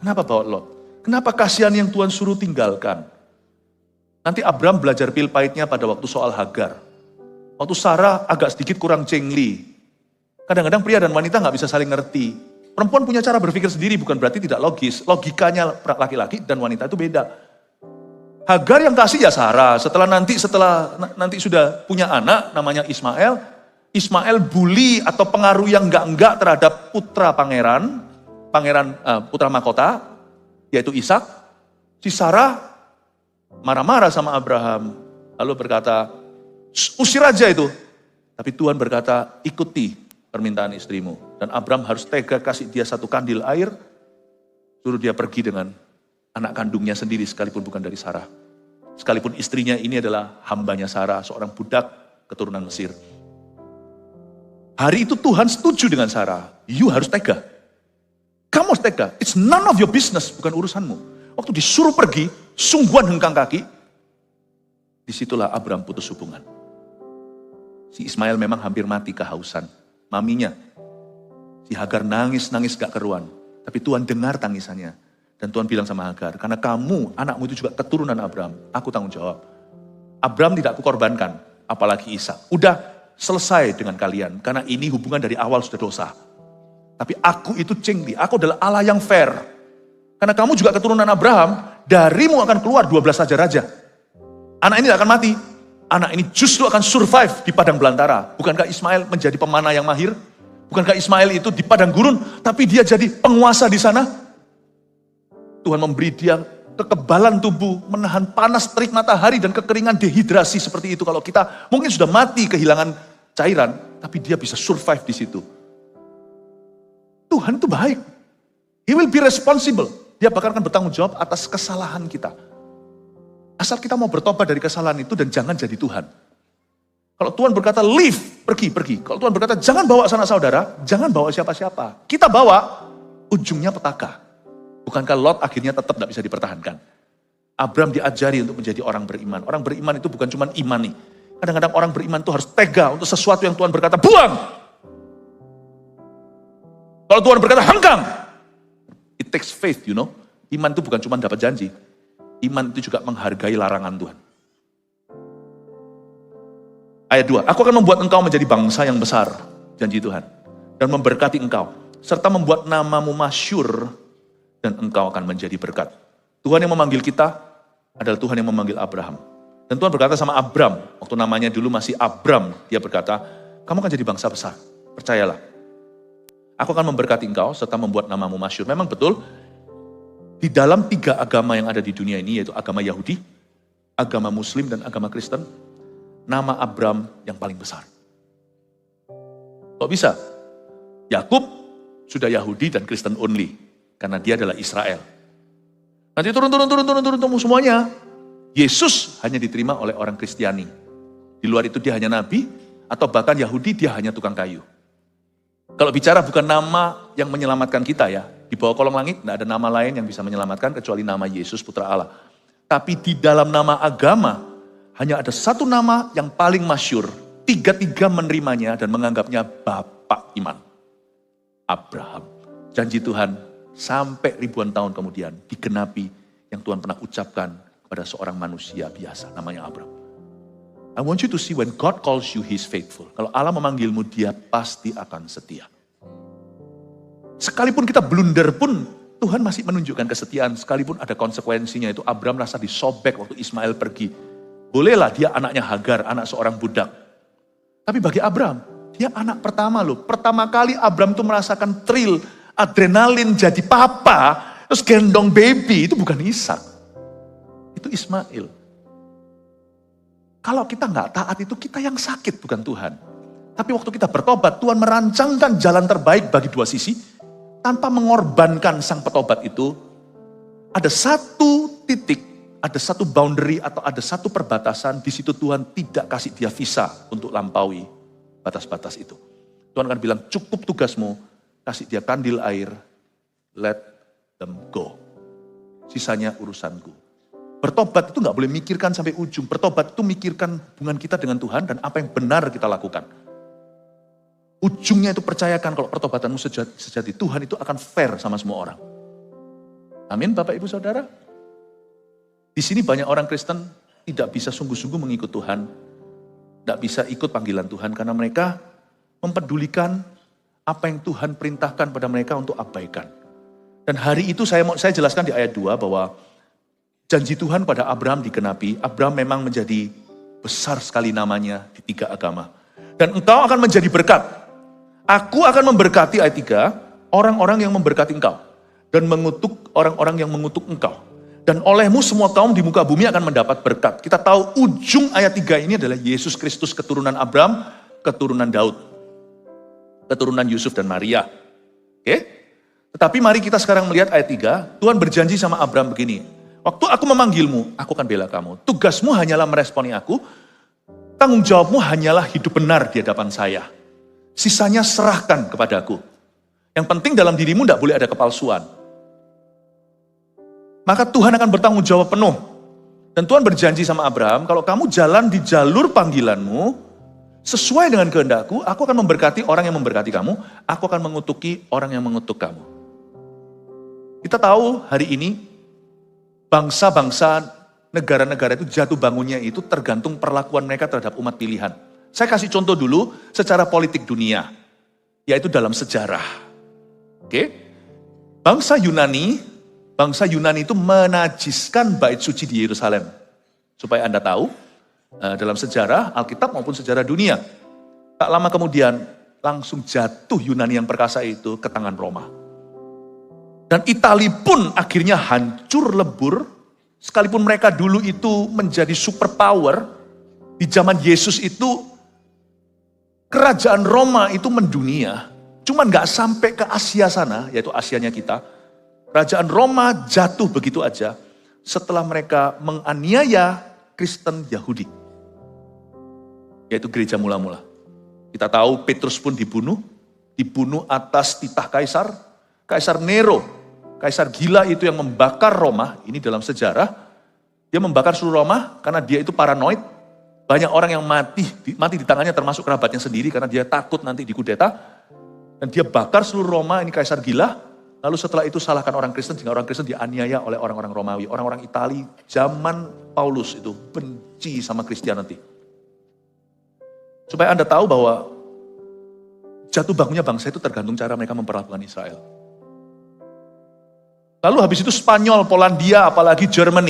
Kenapa bawa Lot? Kenapa kasihan yang Tuhan suruh tinggalkan? Nanti Abraham belajar pil pahitnya pada waktu soal Hagar. Waktu Sarah agak sedikit kurang cengli. Kadang-kadang pria dan wanita gak bisa saling ngerti. Perempuan punya cara berpikir sendiri, bukan berarti tidak logis. Logikanya laki-laki dan wanita itu beda. Hagar yang kasih ya Sarah. Setelah nanti sudah punya anak namanya Ismail. Ismail bully atau pengaruh yang enggak terhadap putra putra mahkota, yaitu Ishak. Si Sarah marah-marah sama Abraham. Lalu berkata, usir aja itu. Tapi Tuhan berkata, ikuti permintaan istrimu. Dan Abraham harus tega kasih dia satu kandil air. Suruh dia pergi dengan anak kandungnya sendiri sekalipun bukan dari Sarah. Sekalipun istrinya ini adalah hambanya Sarah, seorang budak keturunan Mesir. Hari itu Tuhan setuju dengan Sarah. You harus tega. Kamu harus tega. It's none of your business, bukan urusanmu. Waktu disuruh pergi, sungguhan hengkang kaki. Disitulah Abraham putus hubungan. Si Ismail memang hampir mati kehausan. Maminya, si Hagar nangis gak keruan. Tapi Tuhan dengar tangisannya. Dan Tuhan bilang sama Hagar, karena kamu, anakmu itu juga keturunan Abraham, aku tanggung jawab. Abraham tidak aku korbankan, apalagi Ishak. Udah selesai dengan kalian, karena ini hubungan dari awal sudah dosa. Tapi aku itu cengli, aku adalah Allah yang fair. Karena kamu juga keturunan Abraham, darimu akan keluar 12 raja-raja. Anak ini tidak akan mati, anak ini justru akan survive di padang belantara. Bukankah Ismail menjadi pemanah yang mahir? Bukankah Ismail itu di padang gurun, tapi dia jadi penguasa di sana? Tuhan memberi dia kekebalan tubuh, menahan panas terik matahari dan kekeringan dehidrasi seperti itu. Kalau kita mungkin sudah mati kehilangan cairan, tapi dia bisa survive di situ. Tuhan itu baik. He will be responsible. Dia bakal akan bertanggung jawab atas kesalahan kita. Asal kita mau bertobat dari kesalahan itu dan jangan jadi Tuhan. Kalau Tuhan berkata leave, pergi. Kalau Tuhan berkata jangan bawa sanak saudara, jangan bawa siapa-siapa. Kita bawa, ujungnya petaka. Bukankah Lot akhirnya tetap tidak bisa dipertahankan? Abraham diajari untuk menjadi orang beriman. Orang beriman itu bukan cuma iman nih. Kadang-kadang orang beriman itu harus tega untuk sesuatu yang Tuhan berkata, buang! Kalau Tuhan berkata, hengkang! It takes faith, you know. Iman itu bukan cuma dapat janji. Iman itu juga menghargai larangan Tuhan. Ayat 2, aku akan membuat engkau menjadi bangsa yang besar, janji Tuhan. Dan memberkati engkau, serta membuat namamu masyhur, dan engkau akan menjadi berkat. Tuhan yang memanggil kita adalah Tuhan yang memanggil Abraham. Dan Tuhan berkata sama Abram, waktu namanya dulu masih Abram, dia berkata, kamu akan jadi bangsa besar, percayalah. Aku akan memberkati engkau serta membuat namamu masyhur. Memang betul, di dalam 3 agama yang ada di dunia ini, yaitu agama Yahudi, agama Muslim, dan agama Kristen, nama Abram yang paling besar. Kok bisa? Yakub sudah Yahudi dan Kristen only. Karena dia adalah Israel. Nanti turun semuanya. Yesus hanya diterima oleh orang Kristiani. Di luar itu dia hanya nabi, atau bahkan Yahudi dia hanya tukang kayu. Kalau bicara bukan nama yang menyelamatkan kita ya, di bawah kolong langit tidak ada nama lain yang bisa menyelamatkan kecuali nama Yesus Putra Allah. Tapi di dalam nama agama, hanya ada satu nama yang paling masyhur. 3 menerimanya dan menganggapnya Bapak Iman. Abraham. Janji Tuhan sampai ribuan tahun kemudian digenapi yang Tuhan pernah ucapkan kepada seorang manusia biasa namanya Abraham. I want you to see when God calls you, He's faithful. Kalau Allah memanggilmu, Dia pasti akan setia. Sekalipun kita blunder pun, Tuhan masih menunjukkan kesetiaan. Sekalipun ada konsekuensinya, itu Abraham rasa disobek waktu Ismail pergi. Bolehlah dia anaknya Hagar, anak seorang budak. Tapi bagi Abraham, dia anak pertama loh. Pertama kali Abraham tuh merasakan thrill, adrenalin jadi papa, terus gendong baby, itu bukan Ishak. Itu Ismail. Kalau kita nggak taat itu kita yang sakit, bukan Tuhan. Tapi waktu kita bertobat, Tuhan merancangkan jalan terbaik bagi dua sisi, tanpa mengorbankan sang petobat itu. Ada satu titik, ada satu boundary atau ada satu perbatasan, di situ Tuhan tidak kasih dia visa untuk lampaui batas-batas itu. Tuhan akan bilang, cukup tugasmu, kasih dia kandil air, let them go. Sisanya urusanku. Bertobat itu gak boleh mikirkan sampai ujung. Bertobat itu mikirkan hubungan kita dengan Tuhan dan apa yang benar kita lakukan. Ujungnya itu percayakan kalau pertobatanmu sejati, Tuhan itu akan fair sama semua orang. Amin Bapak Ibu Saudara. Di sini banyak orang Kristen tidak bisa sungguh-sungguh mengikut Tuhan. Tidak bisa ikut panggilan Tuhan karena mereka mempedulikan apa yang Tuhan perintahkan pada mereka untuk abaikan. Dan hari itu saya jelaskan di ayat 2 bahwa janji Tuhan pada Abraham digenapi. Abraham memang menjadi besar sekali namanya di 3 agama. Dan engkau akan menjadi berkat. Aku akan memberkati ayat 3, orang-orang yang memberkati engkau. Dan mengutuk orang-orang yang mengutuk engkau. Dan olehmu semua kaum di muka bumi akan mendapat berkat. Kita tahu ujung ayat 3 ini adalah Yesus Kristus keturunan Abraham, keturunan Daud. Keturunan Yusuf dan Maria. Oke? Tetapi mari kita sekarang melihat ayat 3, Tuhan berjanji sama Abraham begini, waktu aku memanggilmu, aku akan bela kamu. Tugasmu hanyalah meresponi aku, tanggung jawabmu hanyalah hidup benar di hadapan saya. Sisanya serahkan kepadaku. Yang penting dalam dirimu tidak boleh ada kepalsuan. Maka Tuhan akan bertanggung jawab penuh. Dan Tuhan berjanji sama Abraham, kalau kamu jalan di jalur panggilanmu, sesuai dengan kehendakku, aku akan memberkati orang yang memberkati kamu, aku akan mengutuki orang yang mengutuk kamu. Kita tahu hari ini, bangsa-bangsa, negara-negara itu jatuh bangunnya itu tergantung perlakuan mereka terhadap umat pilihan. Saya kasih contoh dulu secara politik dunia, yaitu dalam sejarah. Oke? Bangsa Yunani itu menajiskan bait suci di Yerusalem. Supaya Anda tahu, dalam sejarah Alkitab maupun sejarah dunia. Tak lama kemudian, langsung jatuh Yunani yang perkasa itu ke tangan Roma. Dan Itali pun akhirnya hancur lebur, sekalipun mereka dulu itu menjadi superpower, di zaman Yesus itu, kerajaan Roma itu mendunia, cuman gak sampai ke Asia sana, yaitu Asianya kita. Kerajaan Roma jatuh begitu aja, setelah mereka menganiaya Kristen Yahudi, yaitu gereja mula-mula. Kita tahu Petrus pun dibunuh atas titah Kaisar Nero. Kaisar gila itu yang membakar Roma, ini dalam sejarah. Dia membakar seluruh Roma karena dia itu paranoid. Banyak orang yang mati di tangannya termasuk kerabatnya sendiri karena dia takut nanti dikudeta. Dan dia bakar seluruh Roma, ini kaisar gila. Lalu setelah itu salahkan orang Kristen, sehingga orang Kristen dianiaya oleh orang-orang Romawi. Orang-orang Itali zaman Paulus itu benci sama Kristianiti. Supaya Anda tahu bahwa jatuh bangunnya bangsa itu tergantung cara mereka memperlakukan Israel. Lalu habis itu Spanyol, Polandia, apalagi Jerman.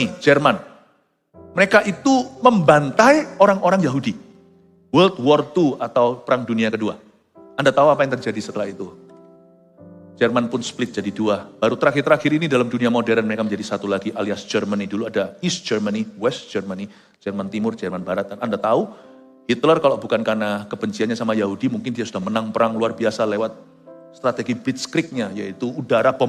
Mereka itu membantai orang-orang Yahudi. World War II atau Perang Dunia Kedua. Anda tahu apa yang terjadi setelah itu? Jerman pun split jadi 2. Baru terakhir-terakhir ini dalam dunia modern mereka menjadi satu lagi alias Germany. Dulu ada East Germany, West Germany, Jerman Timur, Jerman Barat. Dan Anda tahu Hitler kalau bukan karena kebenciannya sama Yahudi, mungkin dia sudah menang perang luar biasa lewat strategi Blitzkrieg-nya, yaitu udara bom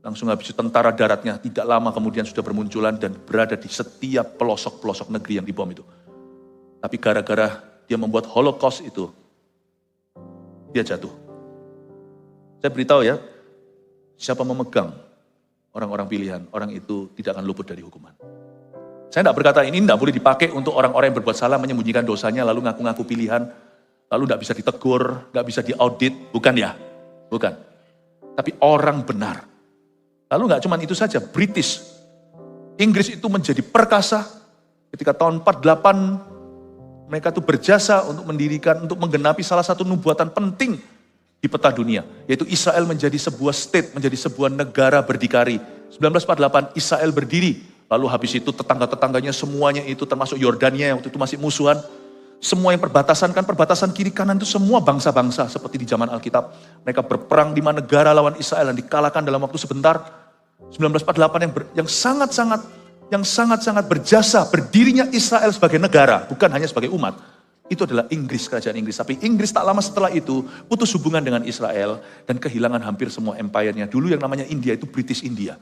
langsung habis itu tentara daratnya tidak lama kemudian sudah bermunculan dan berada di setiap pelosok-pelosok negeri yang dibom itu. Tapi gara-gara dia membuat Holocaust itu, dia jatuh. Saya beritahu ya, siapa memegang orang-orang pilihan, orang itu tidak akan luput dari hukuman. Saya tidak berkata ini tidak boleh dipakai untuk orang-orang yang berbuat salah, menyembunyikan dosanya, lalu ngaku-ngaku pilihan, lalu tidak bisa ditegur, tidak bisa diaudit, bukan ya? Bukan. Tapi orang benar. Lalu nggak cuma itu saja, Inggris itu menjadi perkasa ketika tahun 48 mereka itu berjasa untuk menggenapi salah satu nubuatan penting di peta dunia, yaitu Israel menjadi sebuah state, menjadi sebuah negara berdikari. 1948 Israel berdiri, lalu habis itu tetangga-tetangganya semuanya itu termasuk Yordania yang waktu itu masih musuhan, semua yang perbatasan kiri kanan itu semua bangsa-bangsa seperti di zaman Alkitab. Mereka berperang 5 negara lawan Israel dan dikalahkan dalam waktu sebentar. 1948 yang sangat-sangat berjasa berdirinya Israel sebagai negara, bukan hanya sebagai umat. Itu adalah Inggris, kerajaan Inggris. Tapi Inggris tak lama setelah itu putus hubungan dengan Israel dan kehilangan hampir semua empire-nya. Dulu yang namanya India itu British India.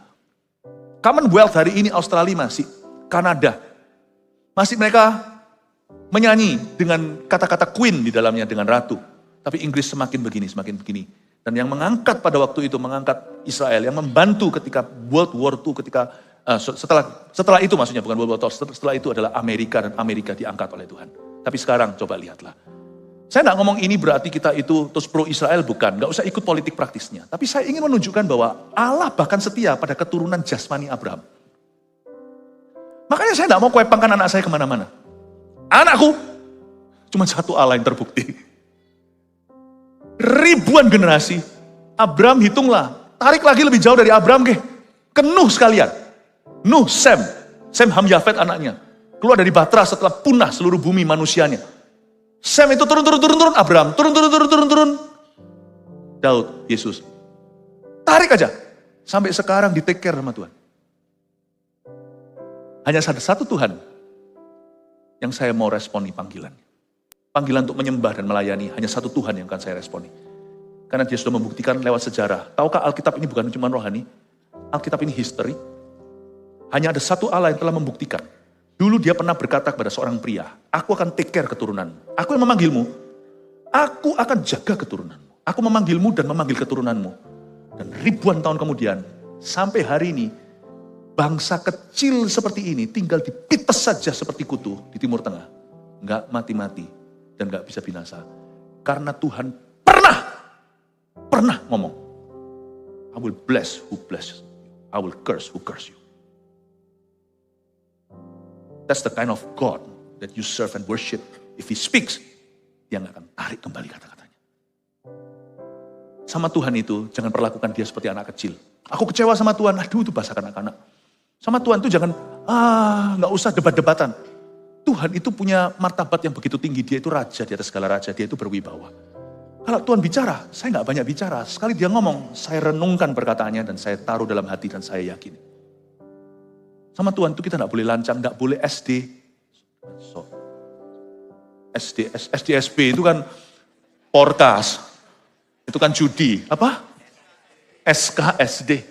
Commonwealth hari ini Australia masih, Kanada. Masih mereka menyanyi dengan kata-kata queen di dalamnya, dengan ratu. Tapi Inggris semakin begini. Dan yang mengangkat pada waktu itu, mengangkat Israel, yang membantu ketika World War II, setelah itu maksudnya, bukan World War II, setelah itu adalah Amerika, dan Amerika diangkat oleh Tuhan. Tapi sekarang coba lihatlah. Saya tidak ngomong ini berarti kita itu terus pro Israel, bukan. Nggak usah ikut politik praktisnya. Tapi saya ingin menunjukkan bahwa Allah bahkan setia pada keturunan jasmani Abraham. Makanya saya tidak mau kuepangkan anak saya kemana-mana. Anakku, cuma satu Allah yang terbukti. ribuan generasi. Abram hitunglah, tarik lagi lebih jauh dari Abram ke Nuh sekalian. Nuh, Sem Ham Yafet anaknya. Keluar dari Batra setelah punah seluruh bumi manusianya. Sem itu turun, Abram, turun. Daud, Yesus. Tarik aja. Sampai sekarang di take care sama Tuhan. Hanya ada satu Tuhan yang saya mau responi panggilan. Panggilan untuk menyembah dan melayani, hanya satu Tuhan yang akan saya responi. Karena dia sudah membuktikan lewat sejarah. Tahukah Alkitab ini bukan cuma rohani? Alkitab ini history. Hanya ada satu Allah yang telah membuktikan. Dulu dia pernah berkata kepada seorang pria, aku akan take care keturunanmu. Aku yang memanggilmu, aku akan jaga keturunanmu. Aku memanggilmu dan memanggil keturunanmu. Dan ribuan tahun kemudian, sampai hari ini, bangsa kecil seperti ini tinggal dipites saja seperti kutu di Timur Tengah. Nggak mati-mati dan nggak bisa binasa. Karena Tuhan pernah ngomong, I will bless who bless you. I will curse who curse you. That's the kind of God that you serve and worship. If He speaks, Dia nggak akan tarik kembali kata-katanya. Sama Tuhan itu, jangan perlakukan dia seperti anak kecil. Aku kecewa sama Tuhan, aduh itu bahasa kanak-kanak. Sama Tuhan itu jangan, nggak usah debat-debatan. Tuhan itu punya martabat yang begitu tinggi, dia itu raja di atas segala raja, dia itu berwibawa. Kalau Tuhan bicara, saya nggak banyak bicara. Sekali dia ngomong, saya renungkan perkataannya dan saya taruh dalam hati dan saya yakin. Sama Tuhan itu kita nggak boleh lancang, nggak boleh SDSP itu kan porkas. Itu kan judi, apa? SKSD.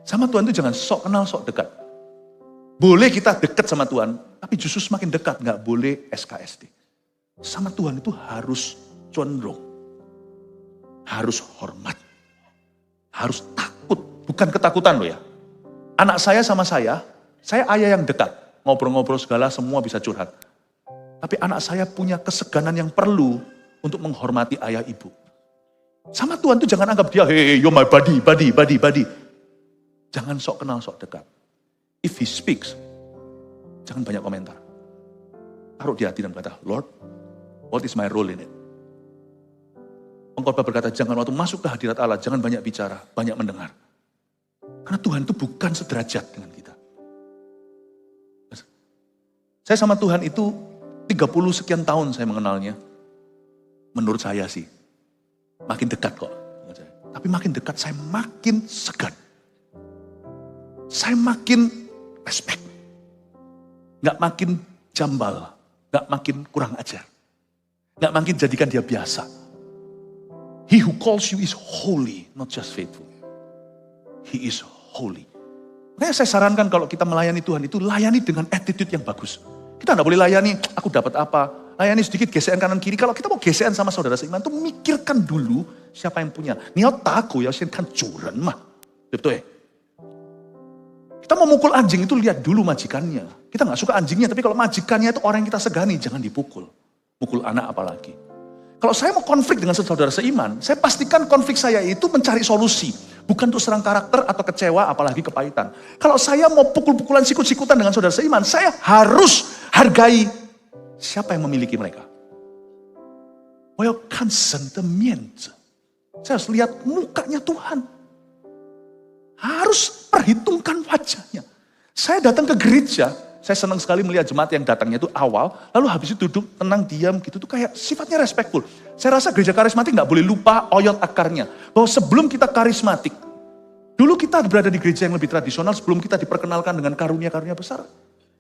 Sama Tuhan itu jangan sok kenal, sok dekat. Boleh kita dekat sama Tuhan, tapi justru semakin dekat, nggak boleh SKSD. Sama Tuhan itu harus condong, harus hormat, harus takut, bukan ketakutan loh ya. Anak saya sama saya ayah yang dekat, ngobrol-ngobrol segala, semua bisa curhat. Tapi anak saya punya keseganan yang perlu untuk menghormati ayah ibu. Sama Tuhan tuh jangan anggap dia, hey, you're my buddy. Jangan sok kenal, sok dekat. If He speaks, jangan banyak komentar. Taruh di hati dan berkata, Lord, what is my role in it? Pengkhotbah berkata, jangan waktu masuk ke hadirat Allah, jangan banyak bicara, banyak mendengar. Karena Tuhan itu bukan sederajat dengan kita. Saya sama Tuhan itu 30 sekian tahun saya mengenalnya. Menurut saya sih. Makin dekat kok. Tapi makin dekat saya makin segan. Saya makin respect. Gak makin jambal. Gak makin kurang ajar. Gak makin jadikan dia biasa. He who calls you is holy, not just faithful. He is holy. Makanya saya sarankan kalau kita melayani Tuhan itu layani dengan attitude yang bagus. Kita gak boleh layani, aku dapat apa. Layani sedikit gesekan kanan kiri. Kalau kita mau gesekan sama saudara seiman itu mikirkan dulu siapa yang punya. Niat taku ya, kan curan mah. Betul ya? Kita mau mukul anjing itu lihat dulu majikannya. Kita gak suka anjingnya, tapi kalau majikannya itu orang yang kita segani, jangan dipukul. Mukul anak apalagi. Kalau saya mau konflik dengan saudara seiman, saya pastikan konflik saya itu mencari solusi. Bukan untuk serang karakter atau kecewa, apalagi kepahitan. Kalau saya mau pukul-pukulan sikut-sikutan dengan saudara seiman, saya harus hargai siapa yang memiliki mereka. Saya harus lihat mukanya Tuhan. Harus perhitungkan wajahnya. Saya datang ke gereja, saya senang sekali melihat jemaat yang datangnya itu awal, lalu habis itu duduk, tenang, diam gitu, tuh kayak sifatnya respectful. Saya rasa gereja karismatik gak boleh lupa oyot akarnya. Bahwa sebelum kita karismatik, dulu kita berada di gereja yang lebih tradisional sebelum kita diperkenalkan dengan karunia-karunia besar.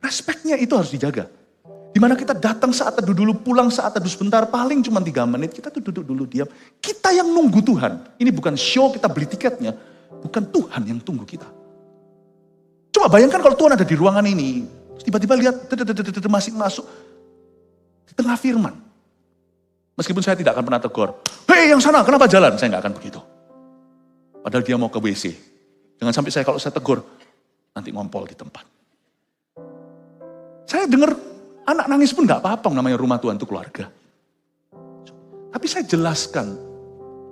Respeknya itu harus dijaga. Dimana kita datang saat teduh dulu, pulang saat teduh sebentar, paling cuma 3 menit, kita tuh duduk dulu, diam. Kita yang nunggu Tuhan. Ini bukan show, kita beli tiketnya. Bukan Tuhan yang tunggu kita. Coba bayangkan kalau Tuhan ada di ruangan ini, tiba-tiba lihat, masih masuk di tengah firman. Meskipun saya tidak akan pernah tegur, hei yang sana, kenapa jalan? Saya nggak akan begitu. Padahal dia mau ke WC. Jangan sampai kalau saya tegur, nanti ngompol di tempat. Saya dengar anak nangis pun nggak apa-apa, namanya rumah Tuhan itu keluarga. Tapi saya jelaskan,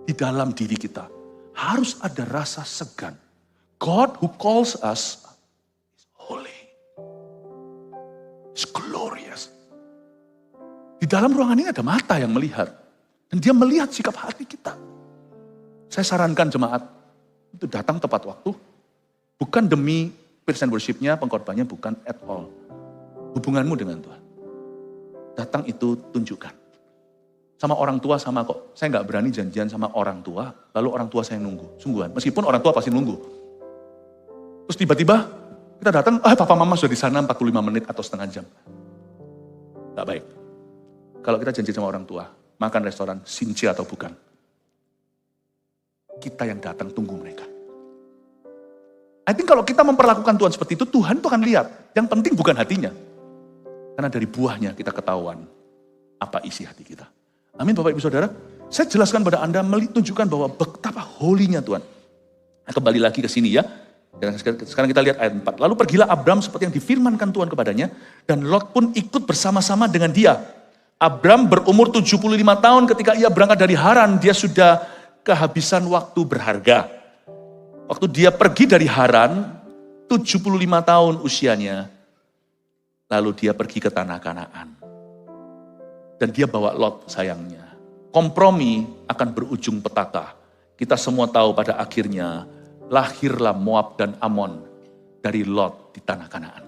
di dalam diri kita, harus ada rasa segan. God who calls us is holy. Is glorious. Di dalam ruangan ini ada mata yang melihat. Dan dia melihat sikap hati kita. Saya sarankan jemaat itu datang tepat waktu. Bukan demi praise and worship-nya, pengkorbannya, bukan at all. Hubunganmu dengan Tuhan. Datang itu tunjukkan. Sama orang tua sama kok. Saya nggak berani janjian sama orang tua, lalu orang tua saya nunggu. Sungguhan, meskipun orang tua pasti nunggu. Terus tiba-tiba kita datang, papa mama sudah di sana 45 menit atau setengah jam. Gak baik. Kalau kita janji sama orang tua, makan restoran, sinci atau bukan. Kita yang datang tunggu mereka. I think kalau kita memperlakukan Tuhan seperti itu, Tuhan tuh akan lihat. Yang penting bukan hatinya. Karena dari buahnya kita ketahuan apa isi hati kita. Amin Bapak Ibu Saudara. Saya jelaskan pada Anda, menunjukkan bahwa betapa holy-nya Tuhan. Nah, kembali lagi ke sini ya. Dan sekarang kita lihat ayat 4. Lalu pergilah Abram seperti yang difirmankan Tuhan kepadanya. Dan Lot pun ikut bersama-sama dengan dia. Abram berumur 75 tahun ketika ia berangkat dari Haran. Dia sudah kehabisan waktu berharga. Waktu dia pergi dari Haran, 75 tahun usianya. Lalu dia pergi ke tanah Kanaan. Dan dia bawa Lot sayangnya. Kompromi akan berujung petaka. Kita semua tahu pada akhirnya lahirlah Moab dan Amon dari Lot di tanah Kanaan.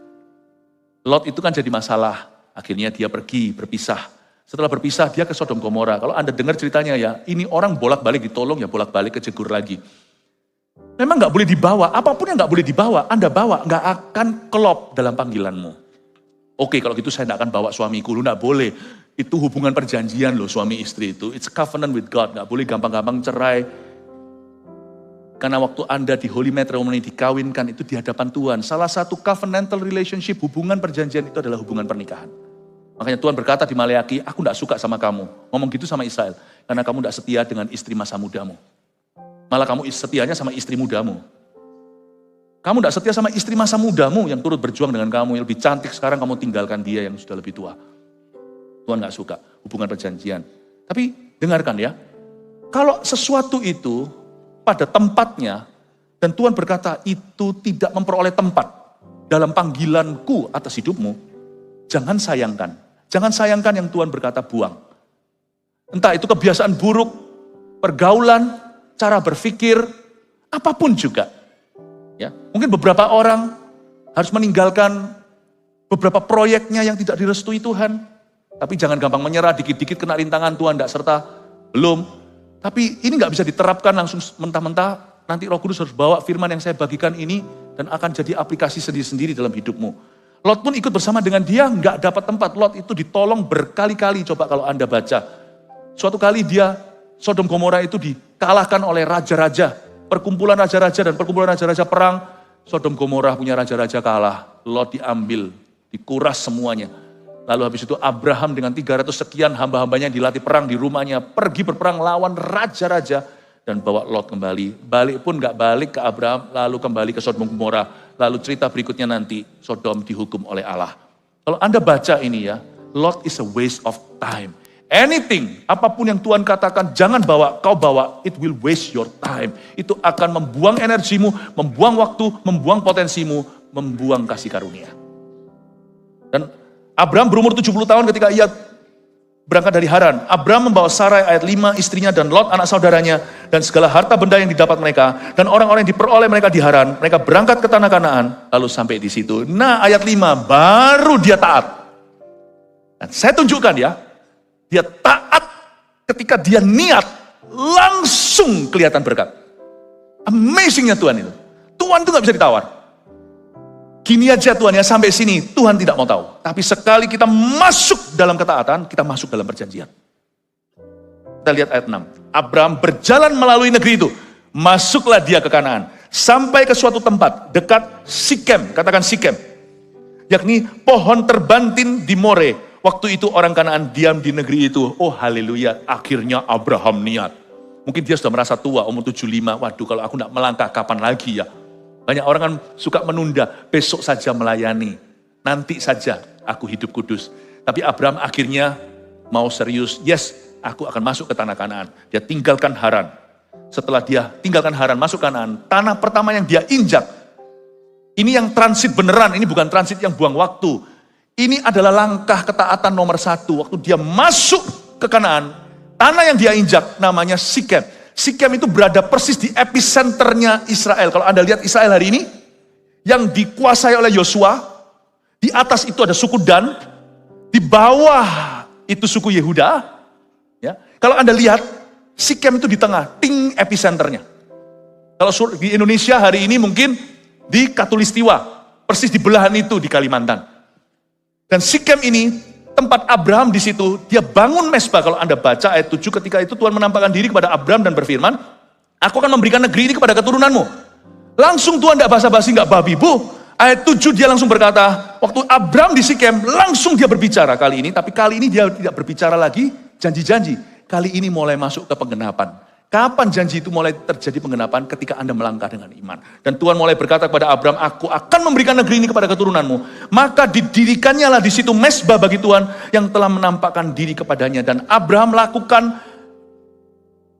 Lot itu kan jadi masalah. Akhirnya dia pergi berpisah. Setelah berpisah dia ke Sodom Gomora. Kalau Anda dengar ceritanya ya, ini orang bolak-balik ditolong ya bolak-balik kejegur lagi. Memang gak boleh dibawa, apapun yang gak boleh dibawa, Anda bawa, gak akan klop dalam panggilanmu. Oke, kalau gitu saya gak akan bawa suamiku, lu gak boleh. Itu hubungan perjanjian loh suami istri itu. It's covenant with God, gak boleh gampang-gampang cerai. Karena waktu Anda di Holy Matrimony dikawinkan itu di hadapan Tuhan. Salah satu covenantal relationship, hubungan perjanjian itu adalah hubungan pernikahan. Makanya Tuhan berkata di Maleaki, aku gak suka sama kamu. Ngomong gitu sama Israel. Karena kamu gak setia dengan istri masa mudamu. Malah kamu setianya sama istri mudamu. Kamu gak setia sama istri masa mudamu yang turut berjuang dengan kamu. Yang lebih cantik sekarang kamu tinggalkan dia yang sudah lebih tua. Tuhan gak suka hubungan perjanjian. Tapi dengarkan ya. Kalau sesuatu itu pada tempatnya. Dan Tuhan berkata itu tidak memperoleh tempat dalam panggilanku atas hidupmu. Jangan sayangkan. Jangan sayangkan yang Tuhan berkata buang. Entah itu kebiasaan buruk, pergaulan, cara berpikir, apapun juga. Ya, mungkin beberapa orang harus meninggalkan beberapa proyeknya yang tidak direstui Tuhan. Tapi jangan gampang menyerah, dikit-dikit kena rintangan Tuhan tidak serta. Belum. Tapi ini gak bisa diterapkan langsung mentah-mentah. Nanti Roh Kudus harus bawa firman yang saya bagikan ini dan akan jadi aplikasi sendiri-sendiri dalam hidupmu. Lot pun ikut bersama dengan dia, gak dapat tempat. Lot itu ditolong berkali-kali, coba kalau Anda baca. Suatu kali dia, Sodom Gomora itu dikalahkan oleh raja-raja. Perkumpulan raja-raja dan perkumpulan raja-raja perang. Sodom Gomora punya raja-raja kalah. Lot diambil, dikuras semuanya. Lalu habis itu Abraham dengan 300 sekian hamba-hambanya dilatih perang di rumahnya. Pergi berperang lawan raja-raja. Dan bawa Lot kembali. Balik pun gak balik ke Abraham. Lalu kembali ke Sodom Gomora. Lalu cerita berikutnya nanti. Sodom dihukum oleh Allah. Kalau Anda baca ini ya. Lot is a waste of time. Anything, apapun yang Tuhan katakan. Jangan bawa, kau bawa. It will waste your time. Itu akan membuang energimu. Membuang waktu. Membuang potensimu. Membuang kasih karunia. Dan Abraham berumur 70 tahun ketika ia berangkat dari Haran. Abraham membawa Sarai ayat 5 istrinya dan Lot anak saudaranya dan segala harta benda yang didapat mereka dan orang-orang yang diperoleh mereka di Haran. Mereka berangkat ke tanah Kanaan lalu sampai di situ. Nah ayat 5 baru dia taat. Dan saya tunjukkan ya, dia taat ketika dia niat langsung kelihatan berkat. Amazingnya Tuhan itu. Tuhan itu gak bisa ditawar. Gini aja Tuhan ya, sampai sini Tuhan tidak mau tahu. Tapi sekali kita masuk dalam ketaatan, kita masuk dalam perjanjian. Kita lihat ayat 6. Abraham berjalan melalui negeri itu. Masuklah dia ke Kanaan. Sampai ke suatu tempat dekat Sikem. Katakan Sikem. Yakni pohon terbantin di More. Waktu itu orang Kanaan diam di negeri itu. Oh haleluya, akhirnya Abraham niat. Mungkin dia sudah merasa tua, umur 75. Waduh kalau aku tidak melangkah, kapan lagi ya? Banyak orang kan suka menunda, besok saja melayani, nanti saja aku hidup kudus. Tapi Abraham akhirnya mau serius, yes aku akan masuk ke tanah Kanaan. Dia tinggalkan Haran. Setelah dia tinggalkan Haran, masuk Kanaan, tanah pertama yang dia injak, ini yang transit beneran, ini bukan transit yang buang waktu. Ini adalah langkah ketaatan nomor 1, waktu dia masuk ke Kanaan, tanah yang dia injak namanya Sikem. Sikem itu berada persis di epicenternya Israel. Kalau Anda lihat Israel hari ini, yang dikuasai oleh Yosua, di atas itu ada suku Dan, di bawah itu suku Yehuda. Ya. Kalau Anda lihat, Sikem itu di tengah, ting epicenternya. Kalau di Indonesia hari ini mungkin di Katulistiwa, persis di belahan itu di Kalimantan. Dan Sikem ini, tempat Abraham di situ, dia bangun mesbah. Kalau Anda baca ayat 7, ketika itu Tuhan menampakkan diri kepada Abraham dan berfirman, aku akan memberikan negeri ini kepada keturunanmu. Langsung Tuhan tidak basa-basi, tidak babi bu. Ayat 7 dia langsung berkata, waktu Abraham di Sikem, langsung dia berbicara kali ini. Tapi kali ini dia tidak berbicara lagi janji-janji. Kali ini mulai masuk ke penggenapan. Kapan janji itu mulai terjadi penggenapan? Ketika Anda melangkah dengan iman. Dan Tuhan mulai berkata kepada Abraham, aku akan memberikan negeri ini kepada keturunanmu. Maka didirikannya lah di situ mesbah bagi Tuhan yang telah menampakkan diri kepadanya. Dan Abraham lakukan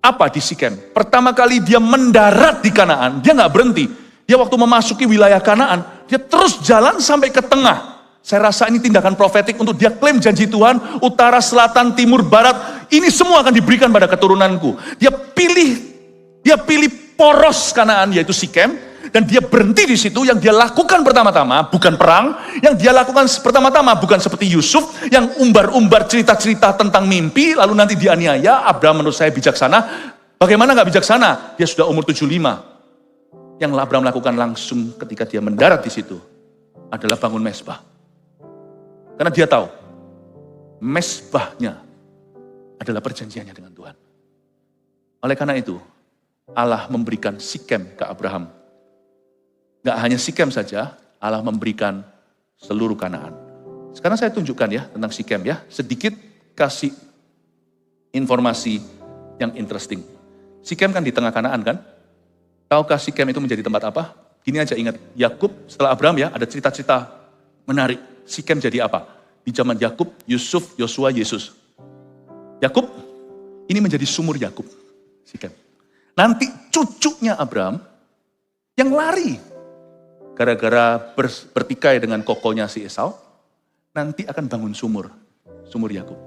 apa di Sikem? Pertama kali dia mendarat di Kanaan. Dia nggak berhenti. Dia waktu memasuki wilayah Kanaan, dia terus jalan sampai ke tengah. Saya rasa ini tindakan profetik untuk dia klaim janji Tuhan, utara, selatan, timur, barat, ini semua akan diberikan pada keturunanku. Dia pilih poros Kanaan, yaitu Sikem, dan dia berhenti di situ. Yang dia lakukan pertama-tama bukan perang, yang dia lakukan pertama-tama bukan seperti Yusuf yang umbar-umbar cerita-cerita tentang mimpi, lalu nanti dianiaya. Abraham menurut saya bijaksana. Bagaimana nggak bijaksana? Dia sudah umur 75. Yang Abraham lakukan langsung ketika dia mendarat di situ adalah bangun mesbah. Karena dia tahu mesbahnya adalah perjanjiannya dengan Tuhan. Oleh karena itu, Allah memberikan Sikem ke Abraham. Gak hanya Sikem saja, Allah memberikan seluruh Kanaan. Sekarang saya tunjukkan ya tentang Sikem ya. Sedikit kasih informasi yang interesting. Sikem kan di tengah Kanaan kan? Tahukah Sikem itu menjadi tempat apa? Gini aja ingat, Yakub setelah Abraham ya, ada cerita-cerita menarik. Sikem jadi apa? Di zaman Yakub, Yusuf, Yosua, Yesus. Yakub, ini menjadi sumur Yakub. Sikem. Nanti cucunya Abraham yang lari gara-gara bertikai dengan kokonya si Esau, nanti akan bangun sumur Yakub.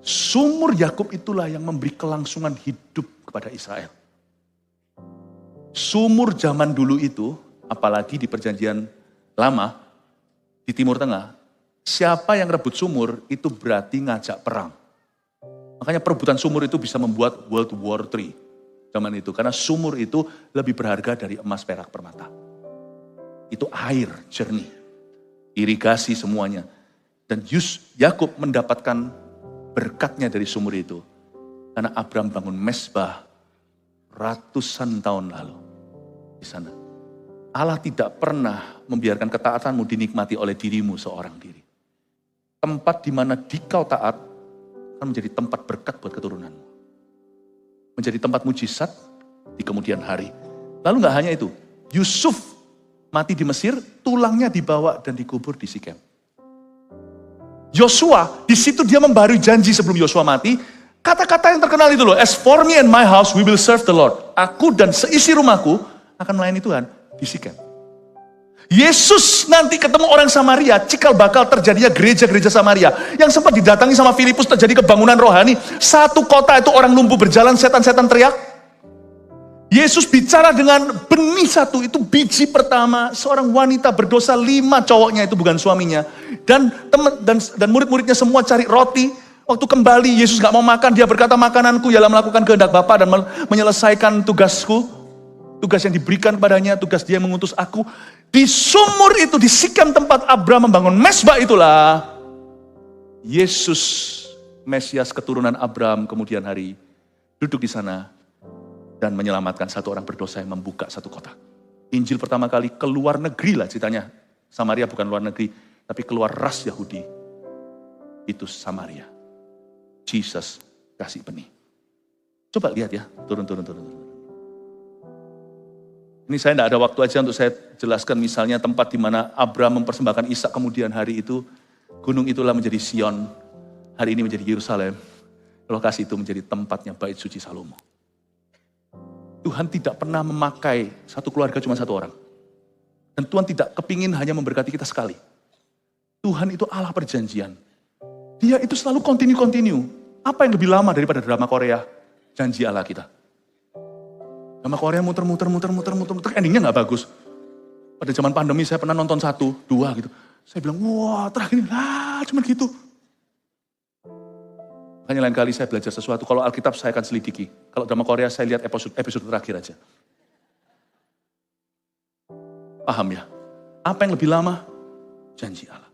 Sumur Yakub itulah yang memberi kelangsungan hidup kepada Israel. Sumur zaman dulu itu, apalagi di perjanjian lama, di Timur Tengah, siapa yang rebut sumur itu berarti ngajak perang. Makanya perebutan sumur itu bisa membuat World War III zaman itu. Karena sumur itu lebih berharga dari emas, perak, permata. Itu air jernih, irigasi semuanya. Dan Yakub mendapatkan berkatnya dari sumur itu. Karena Abraham bangun mesbah ratusan tahun lalu di sana. Allah tidak pernah membiarkan ketaatanmu dinikmati oleh dirimu seorang diri. Tempat di mana dikau taat akan menjadi tempat berkat buat keturunanmu. Menjadi tempat mujizat di kemudian hari. Lalu gak hanya itu, Yusuf mati di Mesir, tulangnya dibawa dan dikubur di Sikem. Yosua, di situ dia membarui janji sebelum Yosua mati. Kata-kata yang terkenal itu loh, as for me and my house, we will serve the Lord. Aku dan seisi rumahku akan melayani Tuhan di Sikem. Yesus nanti ketemu orang Samaria, cikal bakal terjadinya gereja-gereja Samaria. Yang sempat didatangi sama Filipus terjadi kebangunan rohani. Satu kota itu orang lumpuh berjalan, setan-setan teriak. Yesus bicara dengan benih satu, itu biji pertama. Seorang wanita berdosa, 5 cowoknya itu bukan suaminya. Dan murid-muridnya semua cari roti. Waktu kembali Yesus gak mau makan, dia berkata makananku ialah melakukan kehendak Bapa dan menyelesaikan tugasku. Tugas yang diberikan padanya, tugas dia yang mengutus aku. Di sumur itu, di Sikem tempat Abraham membangun mesbah itulah Yesus, Mesias keturunan Abraham kemudian hari duduk di sana dan menyelamatkan satu orang berdosa yang membuka satu kota. Injil pertama kali keluar negeri lah ceritanya. Samaria bukan luar negeri, tapi keluar ras Yahudi. Itu Samaria. Jesus kasih benih. Coba lihat ya, turun. Ini saya tidak ada waktu aja untuk saya jelaskan misalnya tempat di mana Abraham mempersembahkan Ishak kemudian hari itu. Gunung itulah menjadi Sion, hari ini menjadi Yerusalem. Lokasi itu menjadi tempatnya Bait Suci Salomo. Tuhan tidak pernah memakai satu keluarga cuma satu orang. Dan Tuhan tidak kepingin hanya memberkati kita sekali. Tuhan itu Allah perjanjian. Dia itu selalu continue. Apa yang lebih lama daripada drama Korea? Janji Allah kita. Drama Korea muter, endingnya nggak bagus. Pada zaman pandemi saya pernah nonton 1, 2 gitu. Saya bilang, wah terakhir ini, cuma gitu. Makanya lain kali saya belajar sesuatu, kalau Alkitab saya akan selidiki. Kalau drama Korea saya lihat episode terakhir aja. Paham ya? Apa yang lebih lama? Janji Allah.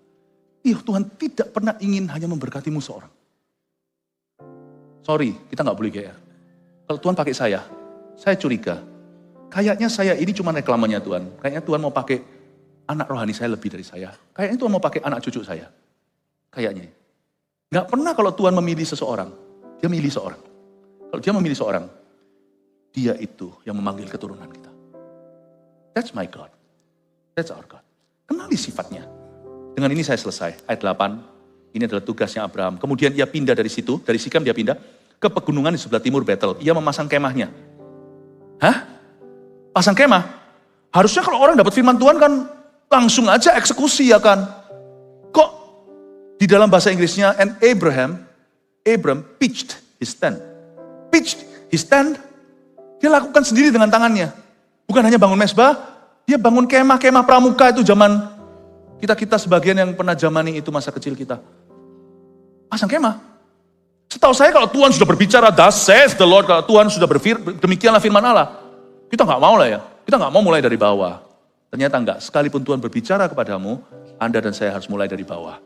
Iya, Tuhan tidak pernah ingin hanya memberkatimu seorang. Sorry, kita nggak boleh GR. Kalau Tuhan pakai saya curiga. Kayaknya saya ini cuma reklamannya Tuhan. Kayaknya Tuhan mau pakai anak rohani saya lebih dari saya. Kayaknya Tuhan mau pakai anak cucu saya. Kayaknya. Nggak pernah kalau Tuhan memilih seseorang, dia milih seorang. Kalau dia memilih seorang, dia itu yang memanggil keturunan kita. That's my God. That's our God. Kenali sifatnya. Dengan ini saya selesai. Ayat 8, ini adalah tugasnya Abraham. Kemudian ia pindah dari situ, dari Sikem dia pindah ke pegunungan di sebelah timur Betel. Ia memasang kemahnya. Hah? Pasang kemah? Harusnya kalau orang dapat firman Tuhan kan langsung aja eksekusi ya kan. Kok di dalam bahasa Inggrisnya, and Abram pitched his tent. Pitched his tent, dia lakukan sendiri dengan tangannya. Bukan hanya bangun mesbah, dia bangun kemah-kemah pramuka itu zaman kita sebagian yang pernah zamani itu masa kecil kita. Pasang kemah. Setahu saya kalau Tuhan sudah berbicara, thus saith the Lord, kalau Tuhan sudah demikianlah firman Allah. Kita nggak mau lah ya, kita nggak mau mulai dari bawah. Ternyata enggak, sekalipun Tuhan berbicara kepadamu, Anda dan saya harus mulai dari bawah.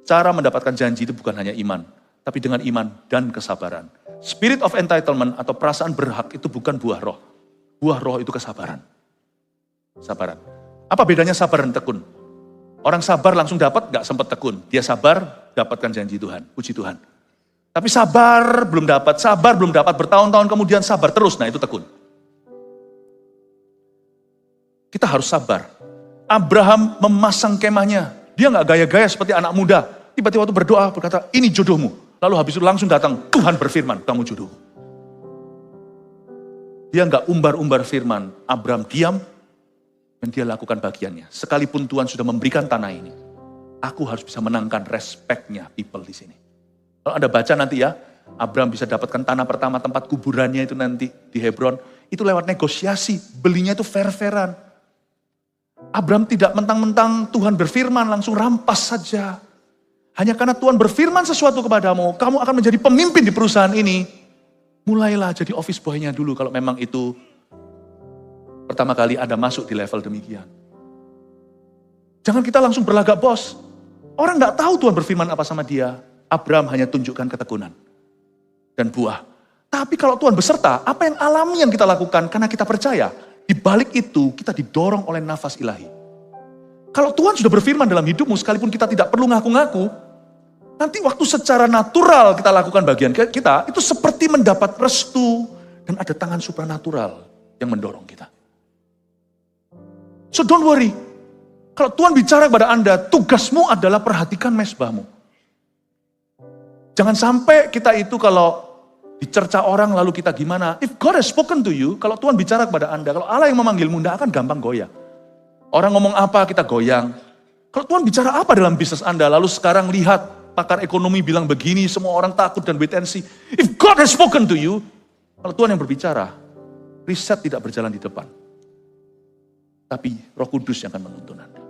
Cara mendapatkan janji itu bukan hanya iman, tapi dengan iman dan kesabaran. Spirit of entitlement atau perasaan berhak itu bukan buah roh. Buah roh itu kesabaran. Sabaran. Apa bedanya sabar dan tekun? Orang sabar langsung dapat, nggak sempat tekun. Dia sabar, dapatkan janji Tuhan, puji Tuhan. Tapi sabar belum dapat, bertahun-tahun kemudian sabar terus, nah itu tekun. Kita harus sabar. Abraham memasang kemahnya. Dia nggak gaya-gaya seperti anak muda. Tiba-tiba waktu berdoa berkata, ini jodohmu. Lalu habis itu langsung datang, Tuhan berfirman, kamu jodoh. Dia nggak umbar-umbar firman. Abraham diam, dan dia lakukan bagiannya. Sekalipun Tuhan sudah memberikan tanah ini, aku harus bisa menangkan respect-nya people di sini. Kalau Anda baca nanti ya, Abraham bisa dapatkan tanah pertama tempat kuburannya itu nanti di Hebron. Itu lewat negosiasi, belinya itu fair-fairan. Abraham tidak mentang-mentang Tuhan berfirman langsung rampas saja. Hanya karena Tuhan berfirman sesuatu kepadamu, kamu akan menjadi pemimpin di perusahaan ini. Mulailah jadi office boy-nya dulu kalau memang itu pertama kali Anda masuk di level demikian. Jangan kita langsung berlagak bos. Orang gak tahu Tuhan berfirman apa sama dia. Abraham hanya tunjukkan ketekunan dan buah. Tapi kalau Tuhan beserta, apa yang alami yang kita lakukan karena kita percaya. Di balik itu kita didorong oleh nafas ilahi. Kalau Tuhan sudah berfirman dalam hidupmu sekalipun kita tidak perlu ngaku-ngaku, nanti waktu secara natural kita lakukan bagian kita, itu seperti mendapat restu dan ada tangan supranatural yang mendorong kita. So don't worry. Kalau Tuhan bicara kepada Anda, tugasmu adalah perhatikan mesbahmu. Jangan sampai kita itu kalau dicerca orang lalu kita gimana. If God has spoken to you, kalau Tuhan bicara kepada Anda, kalau Allah yang memanggilmu, Anda akan gampang goyang. Orang ngomong apa, kita goyang. Kalau Tuhan bicara apa dalam bisnis Anda, lalu sekarang lihat, pakar ekonomi bilang begini, semua orang takut dan wait and see. If God has spoken to you, kalau Tuhan yang berbicara, riset tidak berjalan di depan. Tapi Roh Kudus yang akan menuntun Anda.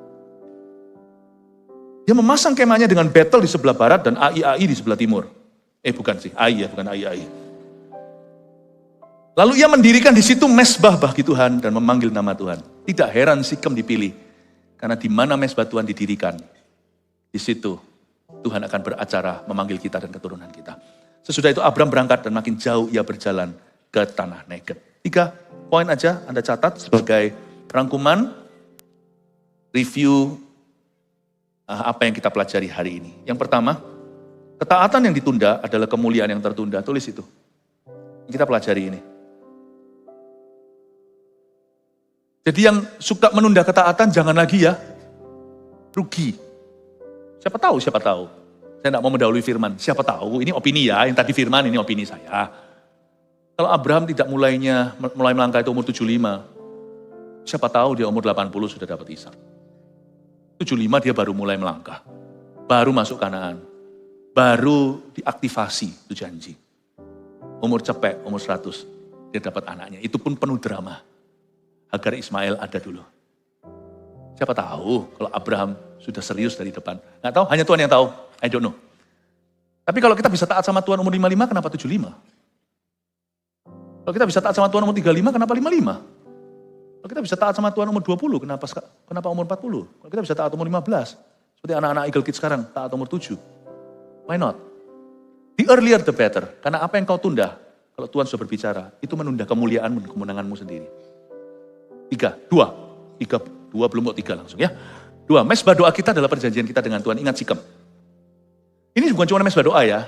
Dia memasang kemahnya dengan Betel di sebelah barat dan Ai di sebelah timur. Bukan sih, Ai ya, bukan Ai. Lalu ia mendirikan di situ mesbah bagi Tuhan dan memanggil nama Tuhan. Tidak heran Sikem dipilih. Karena di mana mesbah Tuhan didirikan, di situ Tuhan akan beracara memanggil kita dan keturunan kita. Sesudah itu Abraham berangkat dan makin jauh ia berjalan ke tanah Negeb. 3 poin aja Anda catat sebagai rangkuman review apa yang kita pelajari hari ini. Yang pertama, ketaatan yang ditunda adalah kemuliaan yang tertunda. Tulis itu. Kita pelajari ini. Jadi yang suka menunda ketaatan jangan lagi ya. Rugi. Siapa tahu. Saya tidak mau mendahului firman. Siapa tahu, ini opini ya. Yang tadi firman, ini opini saya. Kalau Abraham tidak mulai melangkah itu umur 75. Siapa tahu dia umur 80 sudah dapat Ishak. 75 dia baru mulai melangkah. Baru masuk Kanaan. Baru diaktifasi itu janji. Umur cepek, umur 100. dia dapat anaknya. Itu pun penuh drama. Hagar Ismail ada dulu. Siapa tahu kalau Abraham sudah serius dari depan. Nggak tahu, hanya Tuhan yang tahu. I don't know. Tapi kalau kita bisa taat sama Tuhan umur 55, kenapa 75? Kalau kita bisa taat sama Tuhan umur 35, kenapa 55? Kalau kita bisa taat sama Tuhan umur 20, kenapa umur 40? Kalau kita bisa taat umur 15, seperti anak-anak Eagle Kids sekarang, taat umur 7. Why not? The earlier the better. Karena apa yang kau tunda, kalau Tuhan sudah berbicara, itu menunda kemuliaanmu dan kemenanganmu sendiri. 2 belum kok 3 langsung ya. 2, mesbah doa kita adalah perjanjian kita dengan Tuhan. Ingat Sikem. Ini bukan cuma mesbah doa ya.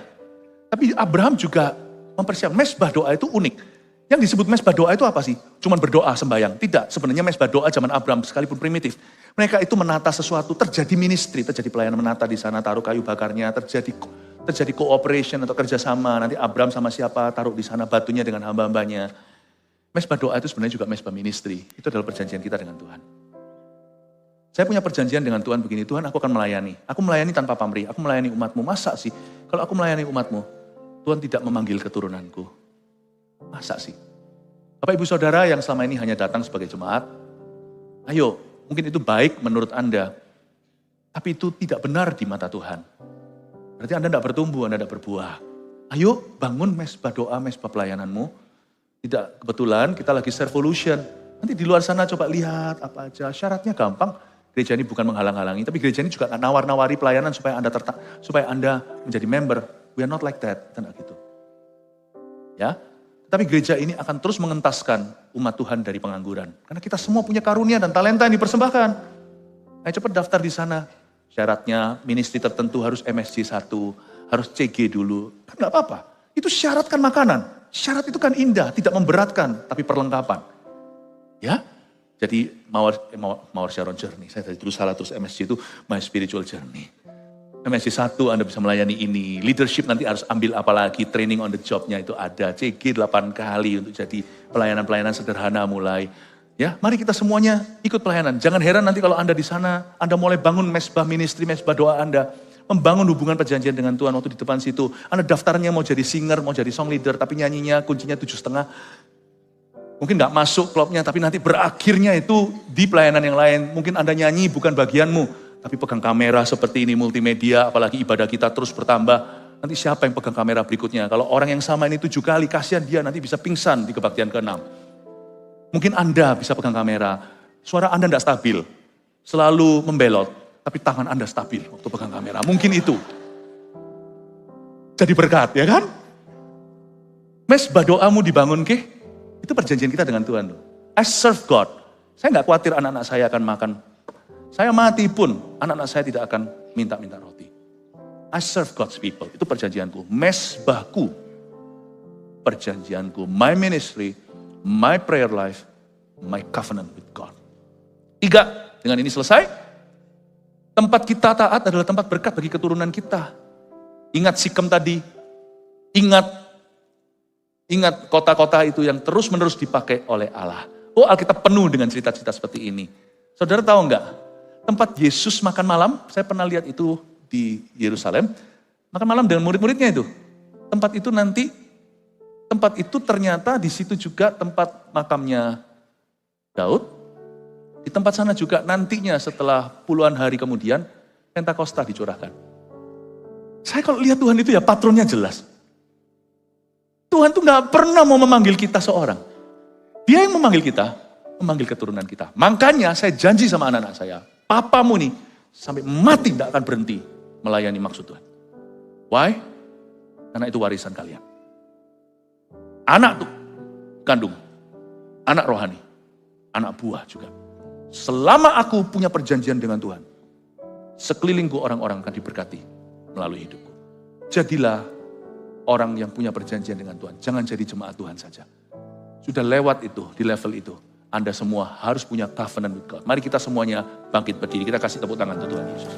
Tapi Abraham juga mempersiapkan. Mesbah doa itu unik. Yang disebut mesbah doa itu apa sih? Cuman berdoa sembahyang. Tidak, sebenarnya mesbah doa zaman Abraham sekalipun primitif. Mereka itu menata sesuatu, terjadi ministry, terjadi pelayanan menata di sana, taruh kayu bakarnya, terjadi cooperation atau kerjasama. Nanti Abraham sama siapa, taruh di sana batunya dengan hamba-hambanya. Mesbah doa itu sebenarnya juga mesbah ministry. Itu adalah perjanjian kita dengan Tuhan. Saya punya perjanjian dengan Tuhan begini, Tuhan aku akan melayani. Aku melayani tanpa pamrih, aku melayani umatmu. Masa sih, kalau aku melayani umatmu, Tuhan tidak memanggil keturunanku. Masa sih? Bapak ibu saudara yang selama ini hanya datang sebagai jemaat, ayo, mungkin itu baik menurut Anda, tapi itu tidak benar di mata Tuhan. Berarti Anda tidak bertumbuh, Anda tidak berbuah. Ayo bangun mesbah doa, mesbah pelayananmu. Tidak kebetulan kita lagi servolution. Nanti di luar sana coba lihat apa aja, syaratnya gampang. Gereja ini bukan menghalang-halangi, tapi gereja ini juga nawar-nawari pelayanan supaya Anda menjadi member. We are not like that, kita enggak gitu. Ya, tapi gereja ini akan terus mengentaskan umat Tuhan dari pengangguran. Karena kita semua punya karunia dan talenta yang dipersembahkan. Ayo cepat daftar di sana. Syaratnya ministry tertentu harus MSC 1, harus CG dulu. Kan enggak apa-apa. Itu syarat kan makanan. Syarat itu kan indah, tidak memberatkan, tapi perlengkapan. Ya, jadi Mawar Sharon Journey. Saya tadi dulu salah, terus MSC itu My Spiritual Journey. MSC 1 Anda bisa melayani ini. Leadership nanti harus ambil apa lagi, training on the job-nya itu ada. CG 8 kali untuk jadi pelayanan-pelayanan sederhana mulai. Ya, mari kita semuanya ikut pelayanan. Jangan heran nanti kalau Anda di sana, Anda mulai bangun mesbah ministry, mesbah doa Anda. Membangun hubungan perjanjian dengan Tuhan waktu di depan situ. Anda daftarnya mau jadi singer, mau jadi song leader, tapi nyanyinya kuncinya 7,5. Mungkin gak masuk klubnya, tapi nanti berakhirnya itu di pelayanan yang lain. Mungkin Anda nyanyi bukan bagianmu, tapi pegang kamera seperti ini, multimedia, apalagi ibadah kita terus bertambah. Nanti siapa yang pegang kamera berikutnya? Kalau orang yang sama ini 7 kali, kasihan dia nanti bisa pingsan di kebaktian ke-6. Mungkin Anda bisa pegang kamera, suara Anda tidak stabil, selalu membelot, tapi tangan Anda stabil waktu pegang kamera. Mungkin itu. Jadi berkat, ya kan? Mesbah doamu dibangun ke? Itu perjanjian kita dengan Tuhan. I serve God. Saya nggak khawatir anak-anak saya akan makan. Saya mati pun, anak-anak saya tidak akan minta-minta roti. I serve God's people. Itu perjanjianku. Mesbahku. Perjanjianku. My ministry, my prayer life, my covenant with God. 3, dengan ini selesai. Tempat kita taat adalah tempat berkat bagi keturunan kita. Ingat Sikem tadi. Ingat kota-kota itu yang terus-menerus dipakai oleh Allah. Oh, Alkitab penuh dengan cerita-cerita seperti ini. Saudara tahu enggak? Tempat Yesus makan malam, saya pernah lihat itu di Yerusalem. Makan malam dengan murid-muridnya itu. Tempat itu ternyata di situ juga tempat makamnya Daud. Di tempat sana juga nantinya setelah puluhan hari kemudian, Pentakosta dicurahkan. Saya kalau lihat Tuhan itu ya patronnya jelas. Tuhan tuh gak pernah mau memanggil kita seorang. Dia yang memanggil kita, memanggil keturunan kita. Makanya saya janji sama anak-anak saya, papamu nih sampai mati gak akan berhenti melayani maksud Tuhan. Why? Karena itu warisan kalian. Anak tuh kandung, anak rohani, anak buah juga. Selama aku punya perjanjian dengan Tuhan, sekelilingku orang-orang akan diberkati melalui hidupku. Jadilah orang yang punya perjanjian dengan Tuhan. Jangan jadi jemaat Tuhan saja. Sudah lewat itu, di level itu. Anda semua harus punya covenant with God. Mari kita semuanya bangkit berdiri. Kita kasih tepuk tangan untuk Tuhan Yesus.